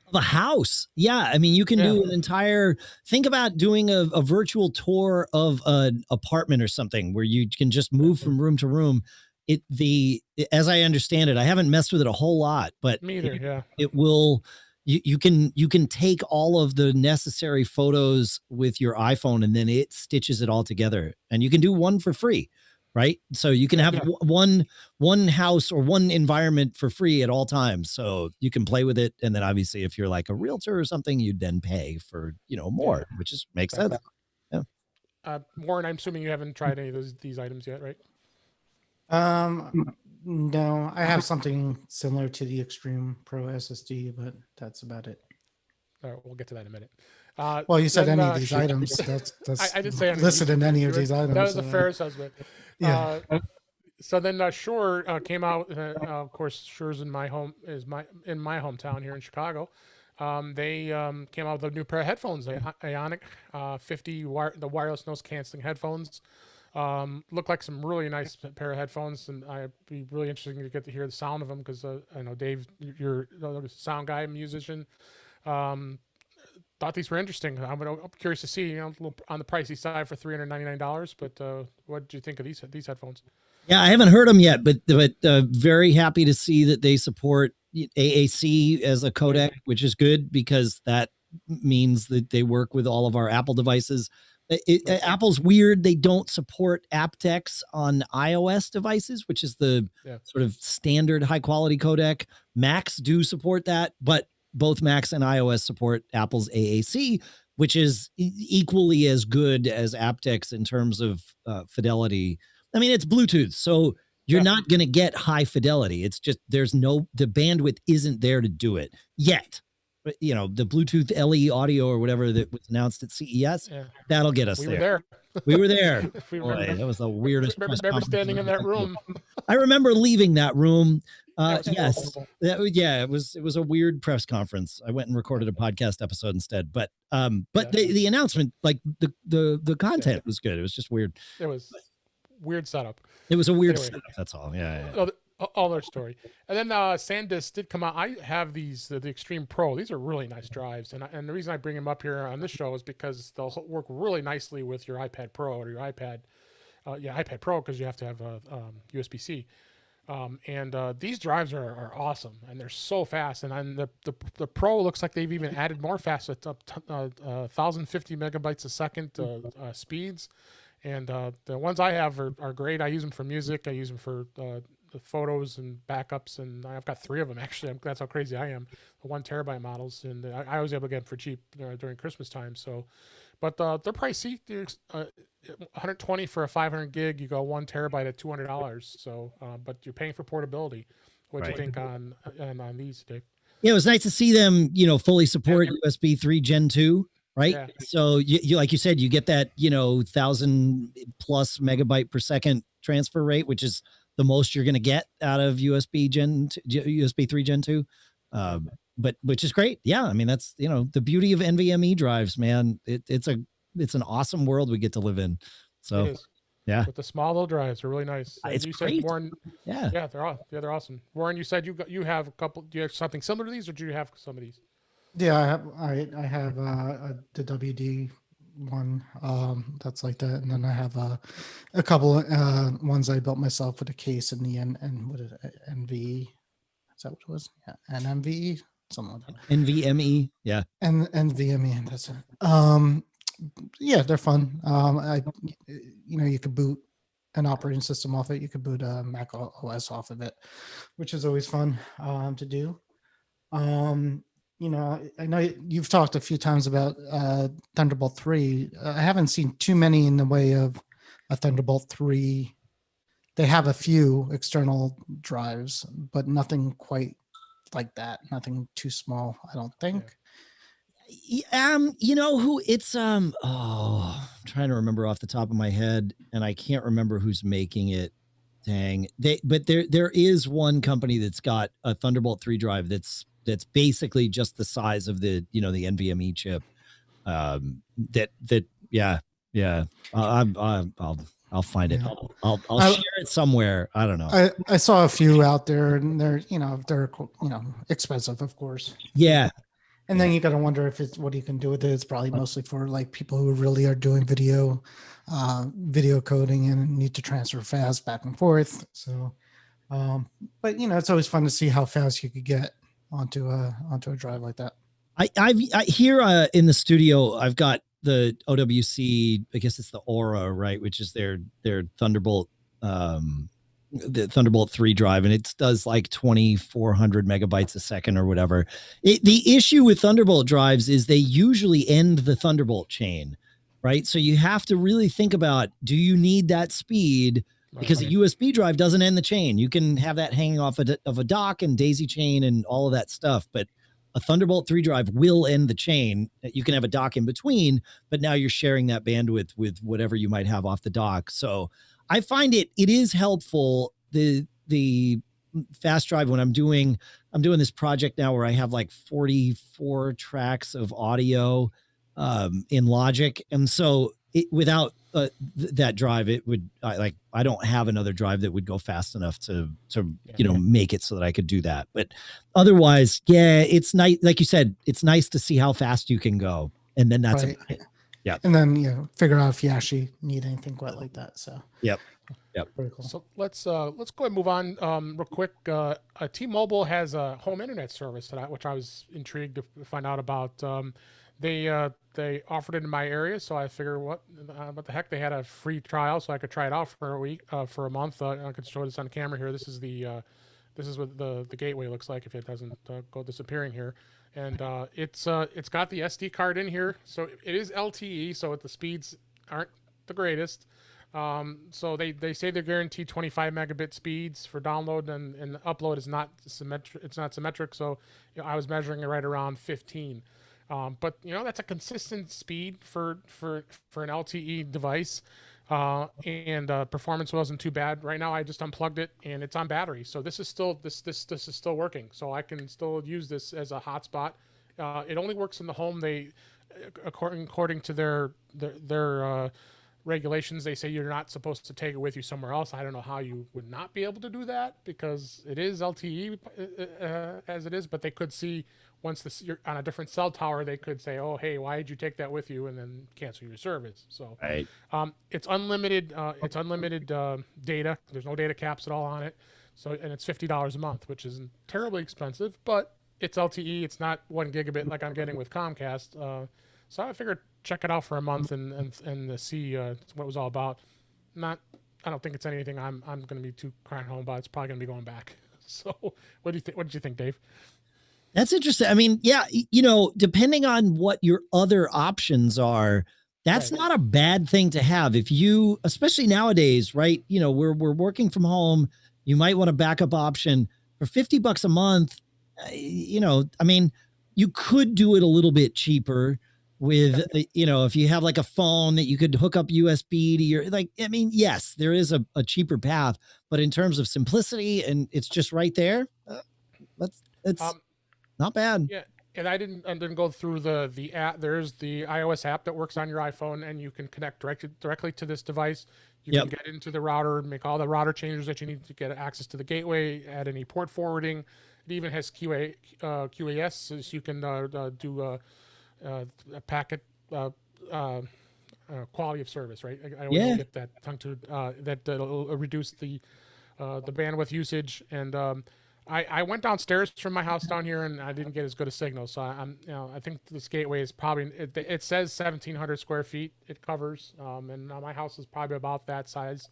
Of a house. Yeah. I mean, you can Yeah. do an entire, think about doing a virtual tour of an apartment or something where you can just move from room to room. As I understand it, I haven't messed with it a whole lot, but Me either. Yeah. it will, you can take all of the necessary photos with your iPhone and then it stitches it all together, and you can do one for free, right? So you can have one house or one environment for free at all times, so you can play with it. And then obviously if you're like a realtor or something, you'd then pay for more, which is makes sense. Yeah. Warren, I'm assuming you haven't tried any of these items yet, right? No, I have something similar to the Extreme Pro SSD, but that's about it. All right, we'll get to that in a minute. Well, you said any of these items. That's I did say listed in any of these items. That was a fair assessment. Yeah. So then Shure came out. Of course, Shure's in my hometown here in Chicago. They came out with a new pair of headphones, the Ionic 50 the wireless noise canceling headphones. Look like some really nice pair of headphones, and I'd be really interesting to get to hear the sound of them because I know Dave, you're a sound guy, musician. Thought these were interesting. I'm curious to see, a little on the pricey side for $399. But what did you think of these headphones? Yeah, I haven't heard them yet, but very happy to see that they support AAC as a codec, which is good because that means that they work with all of our Apple devices. Apple's weird. They don't support aptX on iOS devices, which is the sort of standard high quality codec. Macs do support that, but both Macs and iOS support Apple's AAC, which is equally as good as aptX in terms of fidelity. I mean, it's Bluetooth, so you're not going to get high fidelity. It's just the bandwidth isn't there to do it yet. But, the Bluetooth LE audio or whatever that was announced at CES, that'll get us there. We were there. Boy, that was the weirdest. Remember standing in that room. I remember leaving that room. Yes. It was a weird press conference. I went and recorded a podcast episode instead, but the announcement, like the content was good. It was just weird. It was weird setup. It was a weird setup. That's all. Yeah. All their story. And then SanDisk did come out. I have these, the Extreme Pro. These are really nice drives. And the reason I bring them up here on this show is because they'll work really nicely with your iPad Pro or your iPad. iPad Pro, because you have to have a USB-C. And these drives are awesome, and they're so fast. And then the Pro looks like they've even added more fast at 1,050 megabytes a second speeds. And the ones I have are great. I use them for music. I use them for the photos and backups, and I've got 3 of them actually. That's how crazy I am. The 1 terabyte models, and I was able to get them for cheap during Christmas time. So, but they're pricey. 120 for a 500 gig. You go 1 terabyte at $200. So, but you're paying for portability. What do you think on these, Dave? Yeah, it was nice to see them, fully support USB 3 Gen 2. Right. Yeah. So you like you said, you get that, 1,000 plus megabyte per second transfer rate, which is the most you're going to get out of USB 3 Gen 2. But which is great. Yeah. I mean, that's, the beauty of NVMe drives, man. It's an awesome world we get to live in. So yeah. With the small little drives are really nice. It's you great. Said, Warren, yeah, they're awesome. Warren, you said you have a couple. Do you have something similar to these, or do you have some of these? Yeah, I have the WD one that's like that, and then I have a couple ones I built myself with a case in the end, and what is it, NVE? Is that what it was? Yeah, NVE, something like that. NVMe, yeah, and NVMe. That's it. Yeah, they're fun. You could boot an operating system off it. You could boot a Mac OS off of it, which is always fun to do. I know you've talked a few times about Thunderbolt 3. I haven't seen too many in the way of a Thunderbolt 3. They have a few external drives, but nothing quite like that. Nothing too small, I don't think. Who it's I'm trying to remember off the top of my head, and I can't remember who's making it. Dang. But there is one company that's got a Thunderbolt 3 drive that's basically just the size of the NVMe chip. Yeah. I'll find it. Yeah. I'll I, share it somewhere. I don't know. I saw a few out there, and they're they're expensive, of course. Yeah. And then you got to wonder if it's what you can do with it. It's probably mostly for like people who really are doing video coding and need to transfer fast back and forth. So, but it's always fun to see how fast you could get onto a drive like that. I here in the studio, I've got the OWC. I guess it's the Aura, right? Which is their Thunderbolt, the Thunderbolt 3 drive, and it does like 2,400 megabytes a second or whatever. The issue with Thunderbolt drives is they usually end the Thunderbolt chain, right? So you have to really think about, do you need that speed? Because a USB drive doesn't end the chain. You can have that hanging off of a dock and daisy chain and all of that stuff, but a Thunderbolt 3 drive will end the chain. You can have a dock in between, but now you're sharing that bandwidth with whatever you might have off the dock. So I find it is helpful. The fast drive, when I'm doing this project now where I have like 44 tracks of audio in Logic. And so without that drive, it would I don't have another drive that would go fast enough to make it so that I could do that. But otherwise, yeah, it's nice. Like you said, it's nice to see how fast you can go, and then that's right. Yeah. And then figure out if you actually need anything quite like that. So Yep. Very cool. So let's go ahead and move on real quick. T-Mobile has a home internet service which I was intrigued to find out about. They offered it in my area, so I figured what the heck. They had a free trial, so I could try it out for a week, for a month. I could show this on camera here. This is what the gateway looks like if it doesn't go disappearing here. And it's got the SD card in here, so it is LTE, so the speeds aren't the greatest. So they say they guarantee 25 megabit speeds for download, and upload is not symmetric. It's not symmetric, so I was measuring it right around 15. But that's a consistent speed for an LTE device, and performance wasn't too bad. Right now, I just unplugged it and it's on battery, so this is still working. So I can still use this as a hotspot. It only works in the home. They, according to their regulations, they say you're not supposed to take it with you somewhere else. I don't know how you would not be able to do that because it is LTE as it is, but they could see once you're on a different cell tower, they could say, oh, hey, why did you take that with you, and then cancel your service. So right. It's unlimited. It's unlimited data. There's no data caps at all on it. So, and it's $50 a month, which isn't terribly expensive, but it's LTE. It's not 1 gigabit like I'm getting with Comcast. So I figured check it out for a month and see what it was all about. I don't think it's anything I'm going to be too crying home about. It's probably going to be going back. So what do you think? What did you think, Dave? That's interesting. I mean, yeah, depending on what your other options are, that's not a bad thing to have. If you, especially nowadays, right? We're working from home. You might want a backup option for $50 a month. I mean, you could do it a little bit cheaper with, if you have like a phone that you could hook up USB to your, yes, there is a cheaper path, but in terms of simplicity and it's just right there, it's not bad. Yeah, and I didn't go through the app. There's the iOS app that works on your iPhone, and you can connect directly to this device. You can get into the router, make all the router changes that you need to get access to the gateway, add any port forwarding. It even has QAS, so you can do a packet quality of service. Right? I always get that tongue to that'll reduce the bandwidth usage. And I went downstairs from my house down here, and I didn't get as good a signal. So I think this gateway is probably it says 1,700 square feet it covers, and my house is probably about that size,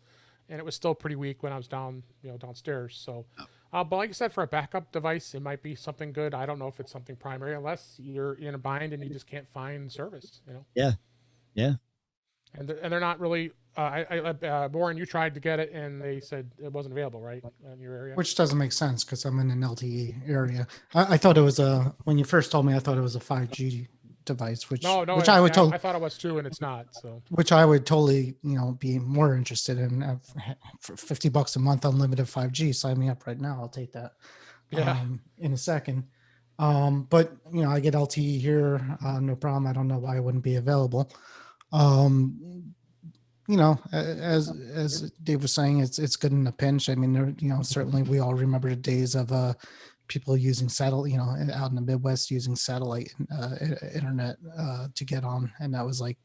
and it was still pretty weak when I was downstairs. So, but like I said, for a backup device, it might be something good. I don't know if it's something primary, unless you're in a bind and you just can't find service. Yeah. And they're not really. Warren, you tried to get it, and they said it wasn't available, right, in your area? Which doesn't make sense because I'm in an LTE area. I thought it was when you first told me, I thought it was a 5G device, which I thought it was too, and it's not. So which I would totally be more interested in. For $50 a month, unlimited 5G. Sign me up right now. I'll take that. Yeah. In a second. But I get LTE here, no problem. I don't know why it wouldn't be available. Um, as Dave was saying, it's good in a pinch. I mean, certainly we all remember the days of people using satellite, out in the Midwest using satellite internet to get on, and that was like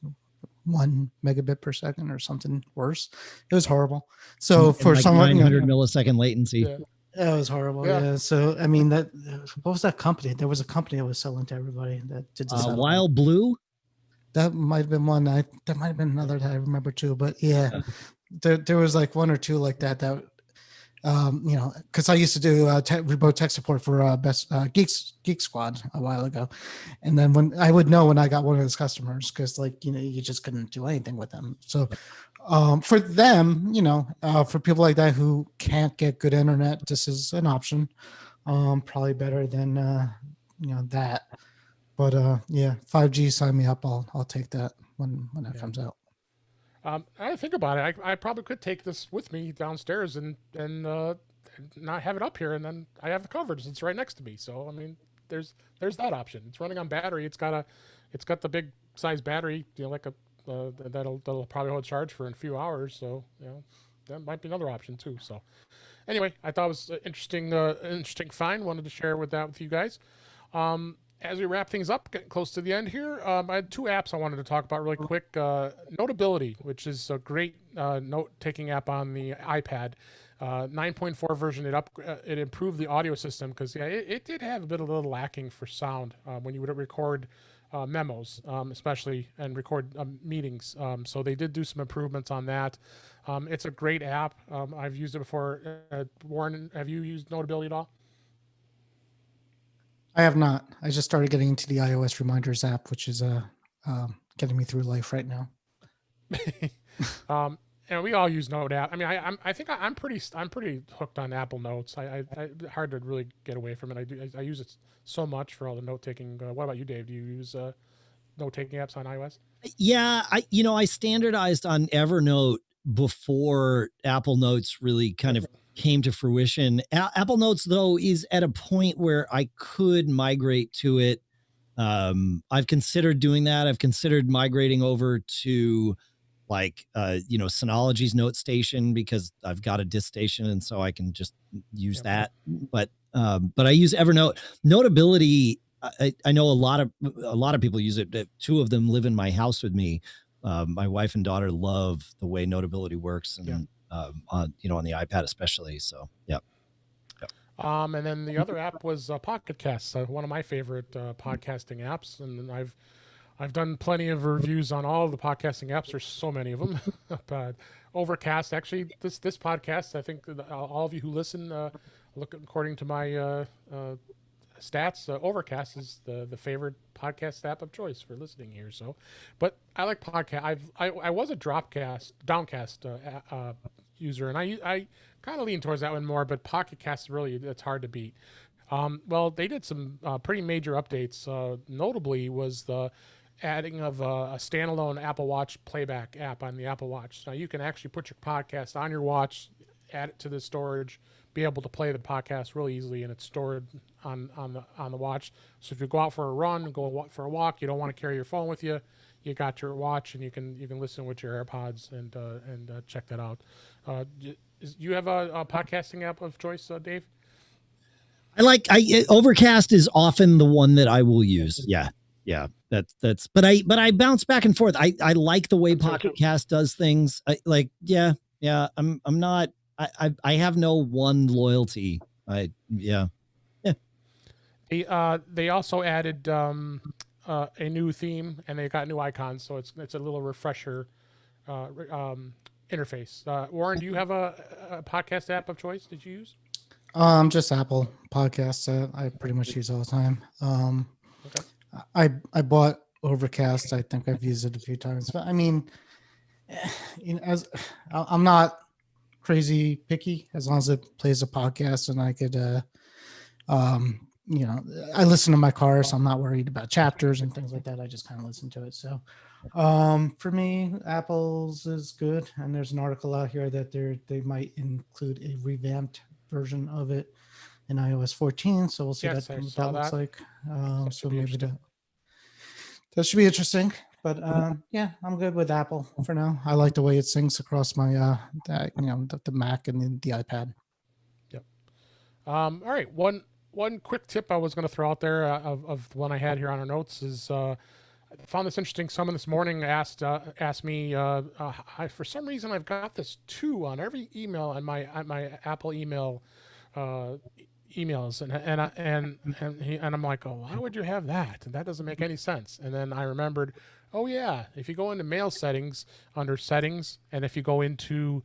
1 megabit per second or something worse. It was horrible. So And for like someone, 900 millisecond latency. Yeah. it was horrible. Yeah. Yeah. So I mean, what was that company? There was a company that was selling to everybody that did the satellite. Wild Blue. That might have been one. There might have been another that I remember too. But yeah, there was like one or two like that. Because I used to do remote tech support for Best Geek Squad a while ago, and then when I would know when I got one of those customers, because you just couldn't do anything with them. So for them, for people like that who can't get good internet, this is an option. Probably better than that. But yeah, 5G, sign me up. I'll take that when that comes out. I think about it. I probably could take this with me downstairs and not have it up here, and then I have the coverage. It's right next to me. So I mean, there's that option. It's running on battery. It's got the big size battery. Like that'll probably hold charge for a few hours. So that might be another option too. So anyway, I thought it was an interesting find. Wanted to share with you guys. As we wrap things up, getting close to the end here, I had two apps I wanted to talk about really quick. Notability, which is a great note-taking app on the iPad. 9.4 version, it improved the audio system because it did have a little lacking for sound when you would record memos, especially, and record meetings. So they did do some improvements on that. It's a great app. I've used it before. Warren, have you used Notability at all? I have not. I just started getting into the iOS reminders app, which is getting me through life right now. And we all use Note app. I mean, I think I'm pretty hooked on Apple Notes. I hard to really get away from it. I use it so much for all the note taking. What about you, Dave? Do you use note taking apps on iOS? Yeah, I standardized on Evernote before Apple Notes really kind of came to fruition. Apple Notes, though, is at a point where I could migrate to it. I've considered doing that. I've considered migrating over to Synology's Note Station because I've got a disk station, and so I can just use that. But I use Evernote. Notability, I know a lot of people use it. Two of them live in my house with me. My wife and daughter love the way Notability works, and on the iPad especially. So yeah. And then the other app was Pocket Casts, one of my favorite podcasting apps, and I've done plenty of reviews on all the podcasting apps. There's so many of them. But Overcast, actually, this podcast, I think all of you who listen, look according to my stats, Overcast is the favorite podcast app of choice for listening here. So, but I like podcast. I was a Downcast user, and I kind of lean towards that one more. But Pocket Cast really, it's hard to beat. Well, they did some pretty major updates. Notably, was the adding of a standalone Apple Watch Playback app on the Apple Watch. Now you can actually put your podcast on your watch, add it to the storage, be able to play the podcast really easily, and it's stored on the watch. So if you go out for a run, go for a walk, you don't want to carry your phone with you, you got your watch, and you can listen with your AirPods and check that out. You have a podcasting app of choice, Dave? Overcast is often the one that I will use. Yeah. But I bounce back and forth. I like the way Pocket Cast does things. I'm not, I have no one loyalty. They also added a new theme, and they got new icons, so it's a little refresher interface. Warren, do you have a podcast app of choice that you use? Just Apple Podcasts. I pretty much use all the time. Okay. I bought Overcast. I think I've used it a few times, but I mean, as I'm not crazy picky, as long as it plays a podcast and I could, I listen to my car, so I'm not worried about chapters and things like that. I just kind of listen to it. So, for me, Apple's is good, and there's an article out here that they might include a revamped version of it in iOS 14. So we'll see Yes, I what saw that looks that. like. That So should be maybe interesting. that should be interesting. But yeah, I'm good with Apple for now. I like the way it syncs across my the Mac and the iPad. Yep. All right. One quick tip I was going to throw out there of the one I had here on our notes is I found this interesting. Someone this morning asked me for some reason I've got this 2 on every email on my Apple email emails and I'm like, oh, why would you have that? And that doesn't make any sense. And then I remembered, oh yeah, if you go into mail settings under settings, and if you go into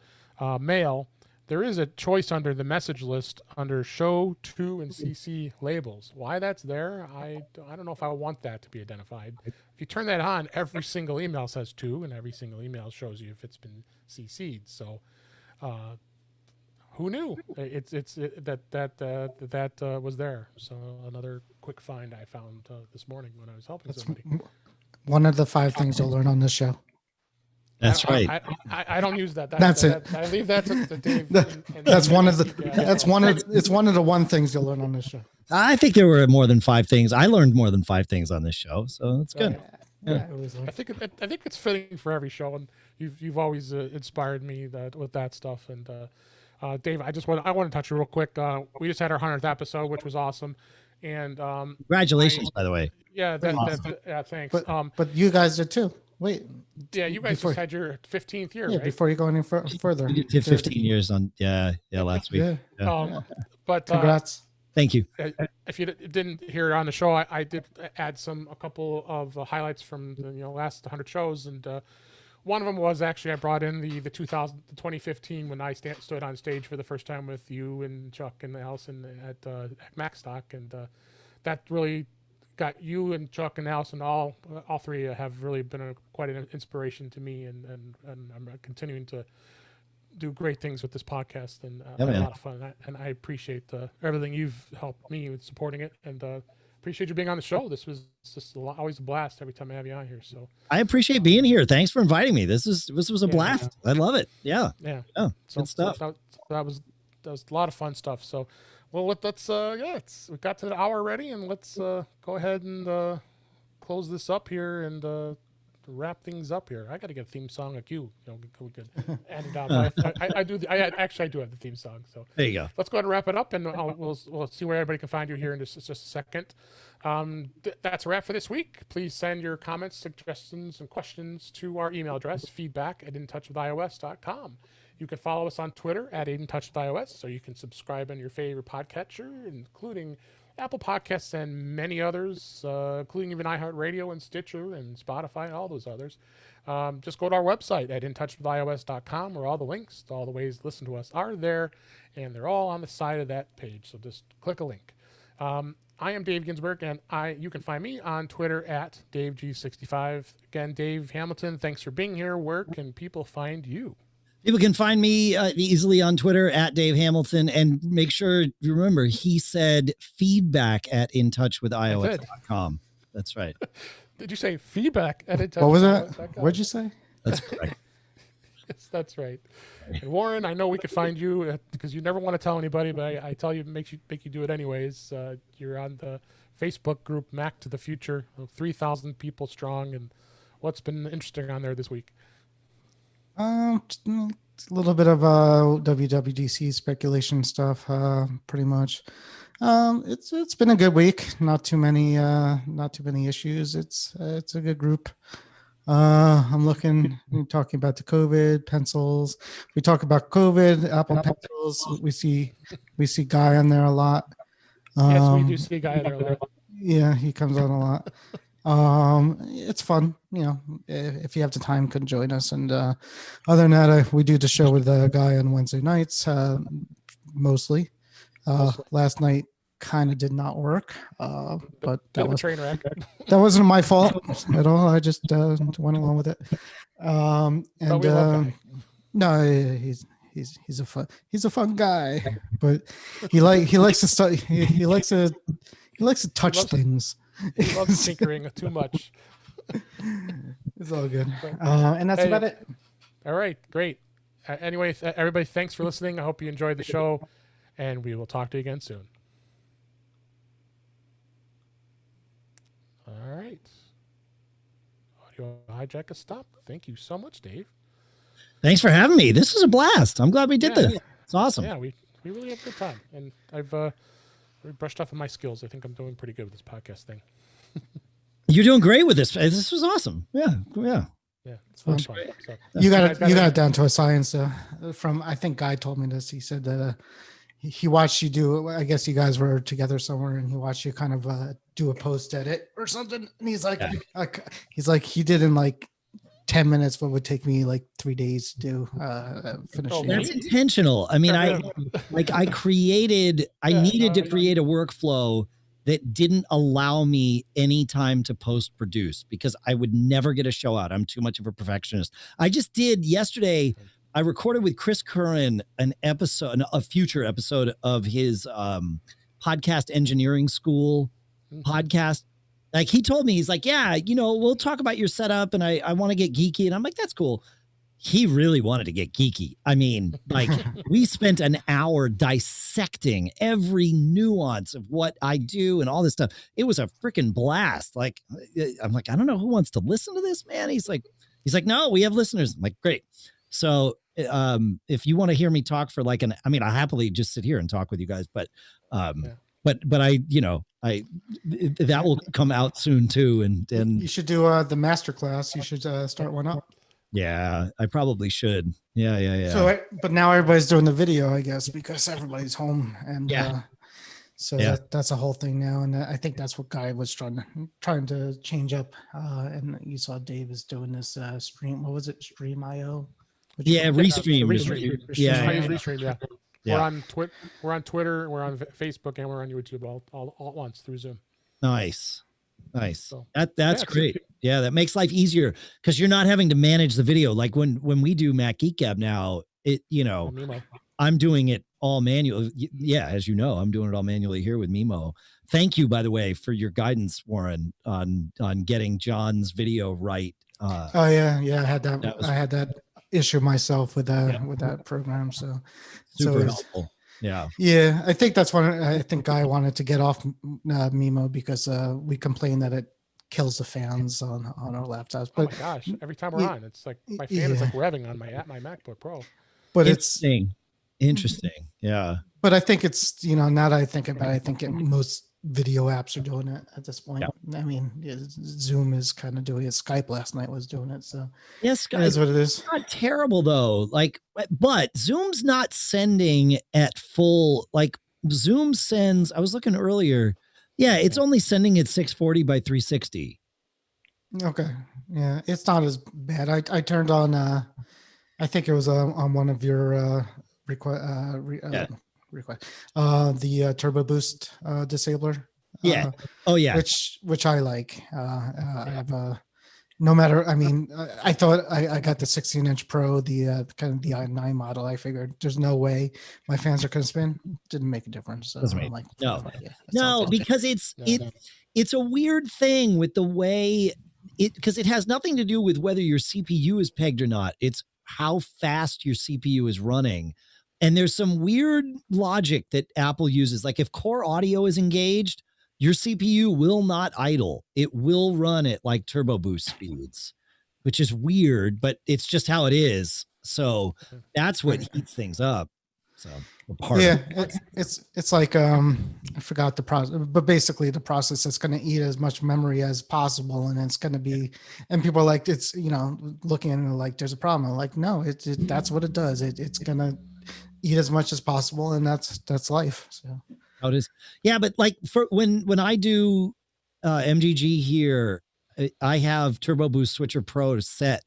mail, there is a choice under the message list under show to and CC labels. Why that's there, I don't know if I want that to be identified. If you turn that on, every single email says to, and every single email shows you if it's been CC'd. So who knew? That was there. So another quick find I found this morning when I was helping That's somebody. one of the 5 things you'll learn on this show. That's right. I don't use that. That's it. I leave that to Dave. That's one of the. Yeah. That's one of. It's one of the 1 things you'll learn on this show. I think there were more than 5 things. I learned more than 5 things on this show, so that's good. Yeah. I think it's fitting for every show, and you've always inspired me with that stuff. And Dave, I want to touch you real quick. We just had our 100th episode, which was awesome, and Congratulations, by the way. Yeah, thanks. But you guys did too. Wait. Yeah, you guys just had your 15th year, right? Before you go any further. We did 15 years on last week. Yeah. But congrats. Thank you. If you didn't hear it on the show, I did add a couple of highlights from the last 100 shows, and one of them was actually I brought in the 2015 when I stood on stage for the first time with you and Chuck and Allison at MacStock, and that really got you and Chuck and Allison all 3 have really been quite an inspiration to me, and I'm continuing to do great things with this podcast, and a lot of fun, and I appreciate everything you've helped me with supporting it, and appreciate you being on the show. This was just always a blast every time I have you on here. So I appreciate being here. Thanks for inviting me. This was a blast. Yeah. I love it. Yeah. Good stuff. So that was a lot of fun stuff. So well, let's we got to the hour already, and let's go ahead and close this up here and wrap things up here. I got to get a theme song like you. We could end it out. I do. I do have the theme song. So there you go. Let's go ahead and wrap it up, and we'll see where everybody can find you here in just a second. That's a wrap for this week. Please send your comments, suggestions, and questions to our email address, feedback@intouchwithios.com. You can follow us on Twitter @intouchwithios, so you can subscribe on your favorite podcatcher, including Apple Podcasts and many others, including even iHeartRadio and Stitcher and Spotify and all those others. Just go to our website at intouchwithios.com, where all the links to all the ways to listen to us are there, and they're all on the side of that page. So just click a link. I am Dave Ginsburg, and you can find me on Twitter @DaveG65. Again, Dave Hamilton, thanks for being here. Where can people find you? People can find me easily on Twitter @Dave Hamilton, and make sure you remember he said feedback @intouchwithios.com. That's right. Did you say feedback @intouchwithios.com? What was that? What'd you say? That's correct. Yes, that's right. And Warren, I know we could find you because you never want to tell anybody, but I tell you, make you do it anyways. You're on the Facebook group Mac to the Future, 3,000 people strong, and what's been interesting on there this week? Just a little bit of WWDC speculation stuff, pretty much. It's been a good week. Not too many issues. It's a good group. I'm talking about the COVID pencils. We talk about COVID, Apple pencils. We see Guy on there a lot. Yes, we do see Guy there a lot. Yeah, he comes on a lot. It's fun, if you have the time, can join us. And other than that, we do the show with the Guy on Wednesday nights, mostly. Last night kind of did not work, but that was train wreck. That wasn't my fault at all. I just went along with it. No, he's a fun guy, but he likes to study. He likes to touch things. He loves tinkering too much. It's all good. And that's about it. All right, great. Anyway, everybody, thanks for listening. I hope you enjoyed the show, and we will talk to you again soon. All right. Audio hijack is stopped. Thank you so much, Dave. Thanks for having me. This was a blast. I'm glad we did this. It's awesome. Yeah, we really had a good time, and I've brushed off on my skills. I think I'm doing pretty good with this podcast thing. You're doing great with this. This was awesome. Yeah. Yeah, it's fun. So, you got it down to a science. From I think Guy told me this. He said that he watched you do. I guess you guys were together somewhere, and he watched you kind of do a post edit or something. And he's like, he did in like 10 minutes what would take me like 3 days to do finish. That's intentional. I mean, I needed to create a workflow that didn't allow me any time to post produce because I would never get a show out. I'm too much of a perfectionist. I just did yesterday. I recorded with Chris Curran a future episode of his podcast engineering school podcast. Like he told me, he's like, yeah, we'll talk about your setup and I want to get geeky. And I'm like, that's cool. He really wanted to get geeky. I mean, like we spent an hour dissecting every nuance of what I do and all this stuff. It was a freaking blast. Like, I'm like, I don't know who wants to listen to this, man. He's like, no, we have listeners. I'm like, great. So if you want to hear me talk for like I'll happily just sit here and talk with you guys, but that will come out soon too. And you should do the masterclass. You should start one up. Yeah, I probably should. Yeah. So, but now everybody's doing the video, I guess, because everybody's home, and that's a whole thing now. And I think that's what Guy was trying to change up. And you saw Dave is doing this stream. What was it? Stream.io. Restream. Yeah. Yeah. We're on Twitter, we're on Facebook, and we're on YouTube all at once through Zoom. Nice. So, that's great. Yeah, that makes life easier because you're not having to manage the video. Like when we do Mac Geek Gab now, I'm doing it all manually. Yeah, as you know, I'm doing it all manually here with Mimo. Thank you, by the way, for your guidance, Warren, on getting John's video right. I had that. I had that issue myself with that program. So super helpful. Yeah. I think that's what I think Guy wanted to get off Mimo because we complain that it kills the fans on our laptops. But oh my gosh, every time we're on, it's like my fan is like revving on my MacBook Pro. But interesting. Yeah. But I think it's, now that I think about it, I think most video apps are doing it at this point. Yeah. I mean, Zoom is kind of doing it. Skype last night was doing it. So Skype is what it is. It's not terrible though. But Zoom's not sending at full. Like Zoom sends. I was looking earlier. Yeah, it's only sending at 640 by 360. Okay. Yeah, it's not as bad. I turned on. I think it was on one of your request. The Turbo Boost disabler. Which I like. I have no matter. I mean, I thought I got the 16-inch Pro, the kind of the i9 model. I figured there's no way my fans are going to spin. Didn't make a difference. So I'm like, no, because it's a weird thing with the way because it has nothing to do with whether your CPU is pegged or not. It's how fast your CPU is running. And there's some weird logic that Apple uses. Like if core audio is engaged, your CPU will not idle. It will run at like turbo boost speeds, which is weird, but it's just how it is. So that's what heats things up. So it's like I forgot the process, but basically the process that's going to eat as much memory as possible, and it's going to be. And people are like, it's looking at it like there's a problem. I'm like, no, that's what it does. It's going to eat as much as possible, and that's life. So how it is. Yeah, but like for when I do MGG here, I have Turbo Boost Switcher Pro set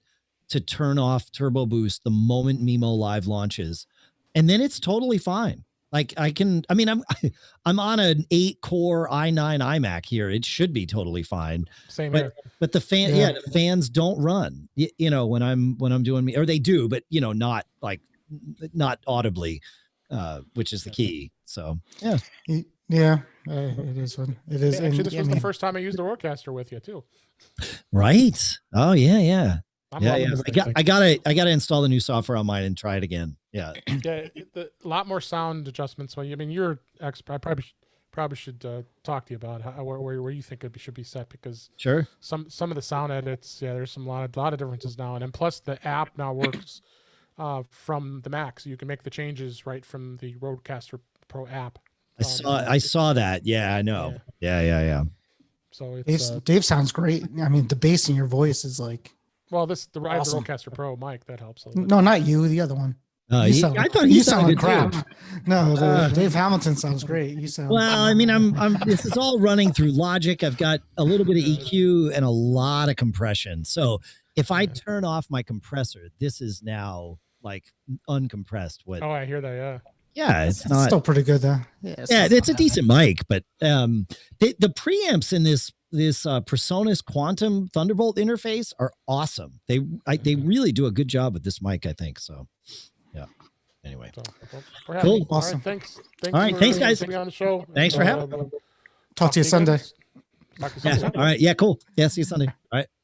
to turn off Turbo Boost the moment Mimo Live launches, and then it's totally fine. Like I'm on an 8-core i9 iMac here. It should be totally fine. Same here. But the fans don't run. When I'm doing me, or they do, but not audibly, which is the key. So it is what it is. Actually, this was the first time I used the Rodecaster with you too. Right? Oh yeah. I gotta install the new software on mine and try it again. Yeah. A lot more sound adjustments. You're expert. I probably probably should talk to you about where you think it should be set, because Sure. some of the sound edits, there's some lot of differences now, and then plus the app now works from the Mac, so you can make the changes right from the Rodecaster Pro app. I saw that. Yeah, I know. Yeah. So it's Dave sounds great. I mean, the bass in your voice is like. well, Awesome. the Rodecaster Pro mic that helps a little bit. No, not you. The other one. I thought he sounded crap. too. No, Dave Hamilton sounds great. You sound Well, I mean, I'm. This is all running through Logic. I've got a little bit of EQ and a lot of compression. So if I turn off my compressor, this is now like uncompressed. Oh, I hear that. Yeah, it's not still pretty good though. Yeah, it's a decent mic, but the preamps in this Presonus Quantum Thunderbolt interface are awesome. They really do a good job with this mic, I think. So, yeah. Anyway, cool, awesome. All right, thanks. All right, thanks, guys. On the show. Thanks for having me. Talk to you Sunday. Yeah. All right. Yeah. Cool. Yeah. See you Sunday. All right.